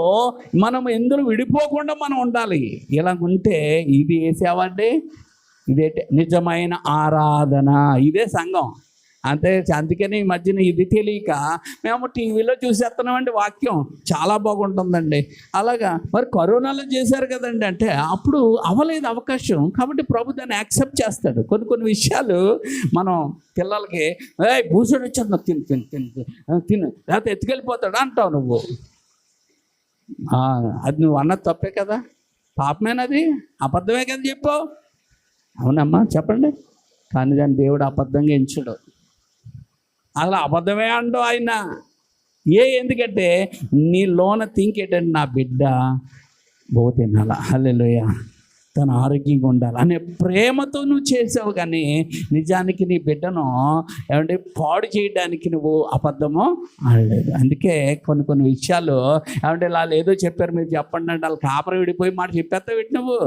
ఇందులో విడిపోకుండా మనం ఉండాలి. ఇలా ఉంటే ఇది ఏ సేవ అంటే? ఇదే నిజమైన ఆరాధన. ఇదే సంఘం. అందుకని ఈ మధ్యన ఇది తెలియక మేము టీవీలో చూసేస్తున్నామండి. వాక్యం చాలా బాగుంటుందండి. అలాగా మరి కరోనాలో చేశారు కదండి అంటే అప్పుడు అవ్వలేదు అవకాశం. కాబట్టి ప్రభు దాన్ని యాక్సెప్ట్ చేస్తాడు. కొన్ని విషయాలు మనం పిల్లలకి భూషణ వచ్చేది తిను తిను తిను తిను లేకపోతే ఎత్తుకెళ్ళిపోతాడు అంటావు నువ్వు. అది నువ్వు అన్నది తప్పే కదా, పాపమేనది, అబద్ధమే కదా చెప్పావు. అవునమ్మా చెప్పండి. కానీ దాన్ని దేవుడు అబద్ధంగా ఎంచడు. అలా అబద్ధమే అండు ఆయన. ఎందుకంటే నీ లోన థింక్ ఏంటంటే నా బిడ్డ బహు తినాలా. హల్లెలూయా. తను ఆరోగ్యంగా ఉండాలి అనే ప్రేమతో నువ్వు చేసావు. కానీ నిజానికి నీ బిడ్డను ఏమంటే పాడు చేయడానికి నువ్వు అబద్ధము ఆడలేదు. అందుకే కొన్ని కొన్ని విషయాలు ఏమంటే వాళ్ళు ఏదో చెప్పారు మీరు చెప్పండి అంటే వాళ్ళు కాపర విడిపోయి మాట చెప్పేస్తా పెట్టి నువ్వు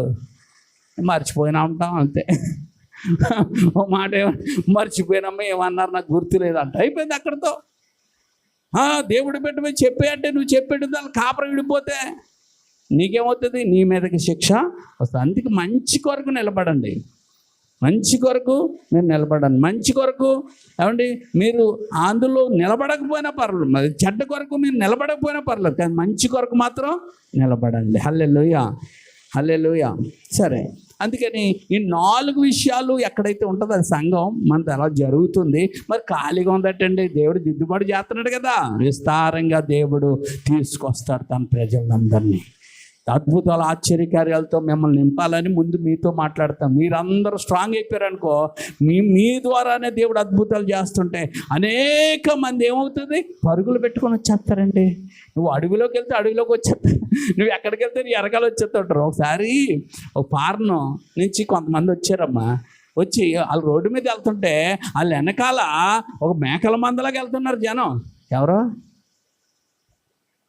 మర్చిపోయినా ఉంటాం అంతే. ఓ మాట మర్చిపోయినామా ఏమన్నారు నాకు గుర్తులేదంట, అయిపోయింది అక్కడితో. దేవుడి బిడ్డ మీద చెప్పే అంటే నువ్వు చెప్పేది వాళ్ళు కాపర విడిపోతే నీకేమవుతుంది? నీ మీదకి శిక్ష వస్తుంది. అందుకే మంచి కొరకు నిలబడండి, మంచి కొరకు మీరు నిలబడండి. మంచి కొరకు ఏమండి మీరు అందులో నిలబడకపోయినా పర్లేదు, మరి చెడ్డ కొరకు మీరు నిలబడకపోయినా పర్లేదు, కానీ మంచి కొరకు మాత్రం నిలబడండి. హల్లెలూయా, హల్లెలూయా. సరే, అందుకని ఈ 4 విషయాలు ఎక్కడైతే ఉంటుందో అది సంఘం మనది అలా జరుగుతుంది. మరి ఖాళీగా ఉందటండి, దేవుడు దిద్దుబాటు చేస్తున్నాడు కదా, విస్తారంగా దేవుడు తీసుకొస్తాడు తన ప్రజలందరినీ. అద్భుతాలు ఆశ్చర్యకార్యాలతో మిమ్మల్ని నింపాలని ముందు మీతో మాట్లాడతాం. మీరందరూ స్ట్రాంగ్ అయిపోయారనుకో, మీ ద్వారానే దేవుడు అద్భుతాలు చేస్తుంటే అనేక మంది ఏమవుతుంది, పరుగులు పెట్టుకొని వచ్చేస్తారండి. నువ్వు అడవిలోకి వెళ్తే అడవిలోకి వచ్చేస్తారు, నువ్వు ఎక్కడికి వెళ్తే నీ ఎరగాలు వచ్చేస్తుంటారు. ఒకసారి ఒక ఫారెన్ నుంచి కొంతమంది వచ్చారమ్మా, వచ్చి వాళ్ళు రోడ్డు మీద వెళ్తుంటే వాళ్ళు వెనకాల ఒక మేకల మందలాగా వెళ్తున్నారు జనం.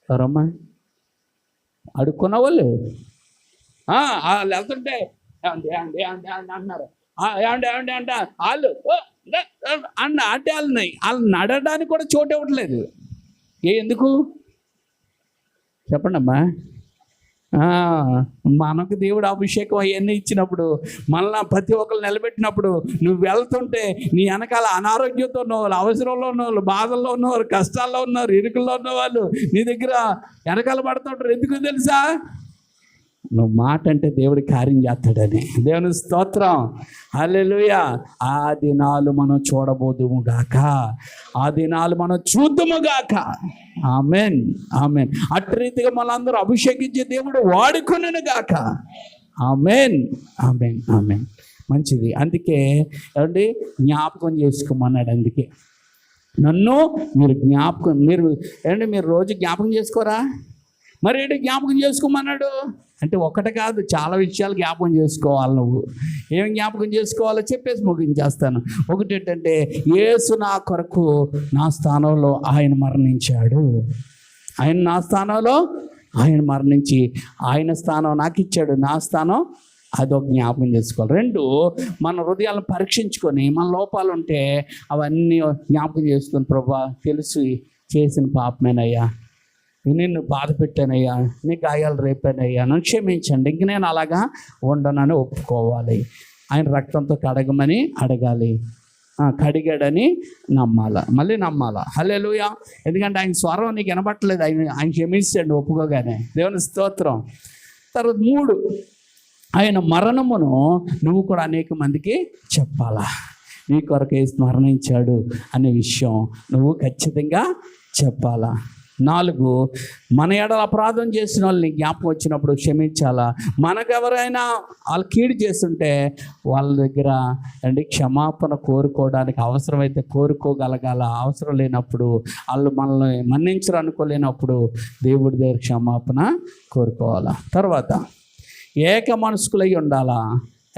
ఎవరమ్మా? అడుక్కున్న వాళ్ళు వాళ్ళు వెళ్తుంటే అన్నారు, ఏమండి అంట వాళ్ళు అంటే వాళ్ళు నడడానికి కూడా చోటు ఇవ్వట్లేదు. ఎందుకు చెప్పండి అమ్మా? మనకు దేవుడు అభిషేకం అవన్నీ ఇచ్చినప్పుడు, మళ్ళా ప్రతి ఒక్కరు నిలబెట్టినప్పుడు, నువ్వు వెళ్తుంటే నీ వెనకాల అనారోగ్యంతో ఉన్నవాళ్ళు, అవసరంలో ఉన్నవాళ్ళు, బాధల్లో ఉన్నవారు, కష్టాల్లో ఉన్నారు, ఇరుకుల్లో ఉన్నవాళ్ళు నీ దగ్గర వెనకాల పడుతుంటారు. ఎందుకు తెలుసా? నువ్వు మాట అంటే దేవుడి కార్యం చేస్తాడని. దేవుని స్తోత్రం, హల్లెలూయా. ఆ దినాలు మనం చూడబోదుము గాక, ఆ దినాలు మనం చూద్దుము గాక. Amen, amen. అట్టి రీతిగా మనందరూ అభిషేకించే దేవుడు వాడుకొనును గాక. Amen, amen, amen. మంచిది. అందుకే ఏమండి జ్ఞాపకం చేసుకోమన్నాడు. అందుకే నన్ను మీరు మీరు రోజు జ్ఞాపకం చేసుకోరా? మరి ఏంటి జ్ఞాపకం చేసుకోమన్నాడు అంటే ఒకటి కాదు, చాలా విషయాలు జ్ఞాపకం చేసుకోవాలి. నువ్వు ఏం జ్ఞాపకం చేసుకోవాలో చెప్పేసి ముగించేస్తాను. ఒకటి ఏంటంటే, యేసు నా కొరకు నా స్థానంలో ఆయన మరణించాడు. ఆయన నా స్థానంలో ఆయన మరణించి ఆయన స్థానం నాకు ఇచ్చాడు, నా స్థానం అదొక జ్ఞాపకం చేసుకోవాలి. 2, మన హృదయాలను పరీక్షించుకొని మన లోపాలు ఉంటే అవన్నీ జ్ఞాపకం చేసుకొని, ప్రభువా తెలుసు చేసిన పాపమేనయ్యా, నిన్ను బాధ పెట్టానయ్యా, నీ గాయాలు రేపానయ్యా, నన్ను క్షమించండి, ఇంక నేను అలాగా ఉండనని ఒప్పుకోవాలి. ఆయన రక్తంతో కడగమని అడగాలి, కడిగాడని నమ్మాలా, మళ్ళీ నమ్మాలా. హల్లెలూయా. ఎందుకంటే ఆయన స్వరం నీకు వినబట్టలేదు, ఆయన క్షమించండి ఒప్పుకోగానే. దేవుని స్తోత్రం. తర్వాత 3, ఆయన మరణమును నువ్వు కూడా అనేక మందికి చెప్పాలా. నీ కొరకే మరణించాడు అనే విషయం నువ్వు ఖచ్చితంగా చెప్పాలా. 4, మన ఎడల అపరాధం చేసిన వాళ్ళని జ్ఞాపకం వచ్చినప్పుడు క్షమించాలా. మనకెవరైనా వాళ్ళు కీడు చేస్తుంటే వాళ్ళ దగ్గర క్షమాపణ కోరుకోవడానికి అవసరమైతే కోరుకోగలగాల. అవసరం లేనప్పుడు వాళ్ళు మనల్ని మన్నించరు అనుకోలేనప్పుడు దేవుడి దగ్గర క్షమాపణ కోరుకోవాలా. తర్వాత ఏక మనస్కులై ఉండాలా.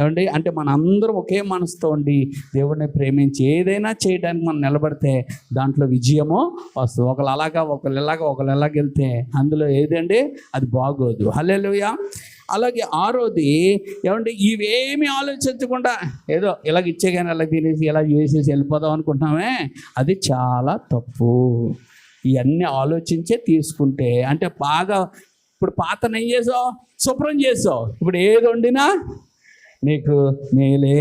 ఏమండి అంటే మన అందరం ఒకే మనసుతో ఉండి దేవుడిని ప్రేమించి ఏదైనా చేయడానికి మనం నిలబడితే దాంట్లో విజయమో వస్తుంది. ఒకళ్ళు అలాగా ఒకళ్ళు ఇలాగ వెళ్తే అందులో ఏదండి అది బాగోదు. హల్లెలూయా. అలాగే 6వది ఏమంటే ఇవేమి ఆలోచించకుండా ఏదో ఇలాగ ఇచ్చేగానే ఇలా తినేసి ఇలా చేసేసి వెళ్ళిపోదాం అనుకుంటున్నామే, అది చాలా తప్పు. ఇవన్నీ ఆలోచించే తీసుకుంటే అంటే బాగా ఇప్పుడు పాత నెయ్యి చేసావు, శుభ్రం చేసావు, ఇప్పుడు ఏది వండినా నీకు మేలే.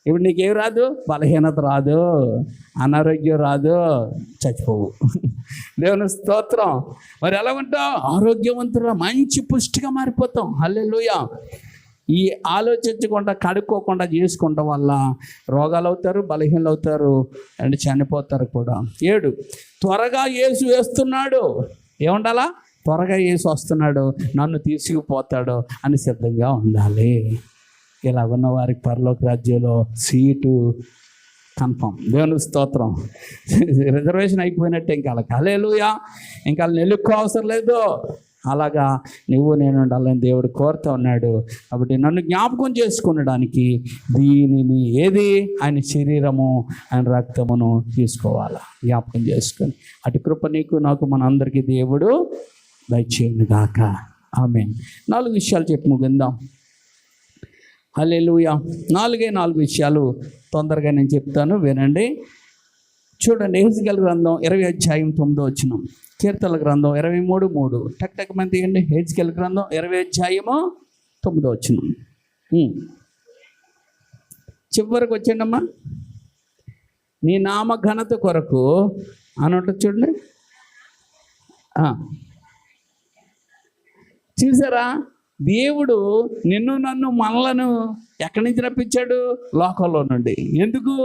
ఇప్పుడు నీకేం రాదు, బలహీనత రాదు, అనారోగ్యం రాదు, చచ్చిపోవు. దేవుని స్తోత్రం. మరి ఎలా ఉంటావు? ఆరోగ్యవంతురా, మంచి పుష్టిగా మారిపోతాం. హల్లెలూయా. ఈ ఆలోచించకుండా కడుక్కోకుండా చేసుకుంటాం వల్ల రోగాలు అవుతారు, బలహీనలు అవుతారు అండ్ చనిపోతారు కూడా. 7, త్వరగా యేసు వేస్తున్నాడు. ఏముండాలా? త్వరగా యేసు వస్తున్నాడు, నన్ను తీసుకుపోతాడు అని సిద్ధంగా ఉండాలి. ఇలా ఉన్న వారికి పరలోక రాజ్యంలో సీటు కన్ఫర్మ్. దేవుని స్తోత్రం. రిజర్వేషన్ అయిపోయినట్టే ఇంకా. హల్లెలూయా. ఇంకా నెలుక్కో అవసరం లేదు. అలాగా నువ్వు నేను ఉండాలని దేవుడు కోరుతూ ఉన్నాడు. కాబట్టి నన్ను జ్ఞాపకం చేసుకునడానికి దీనిని ఏది ఆయన శరీరము ఆయన రక్తమును తీసుకోవాలా, జ్ఞాపకం చేసుకొని అటు కృప నీకు నాకు మనందరికీ దేవుడు దయచేయను గాక. ఆమేన్. 4 విషయాలు చెప్పి ముగిందాం. హల్లెలూయా. 4 విషయాలు తొందరగా నేను చెప్తాను, వినండి. చూడండి, హెజ్కేలు గ్రంథం 20:9. కీర్తనల గ్రంథం 23:3. టక్ మంది తీయండి. హెజ్కేలు గ్రంథం 20:9. చివరికి వచ్చండమ్మా. నీ నామ ఘనత కొరకు అన్నట్టు చూడండి. చూసారా, దేవుడు నిన్ను నన్ను మనలను ఎక్కడి నుంచి రప్పించాడు? లోకంలో నుండి. ఎందుకు?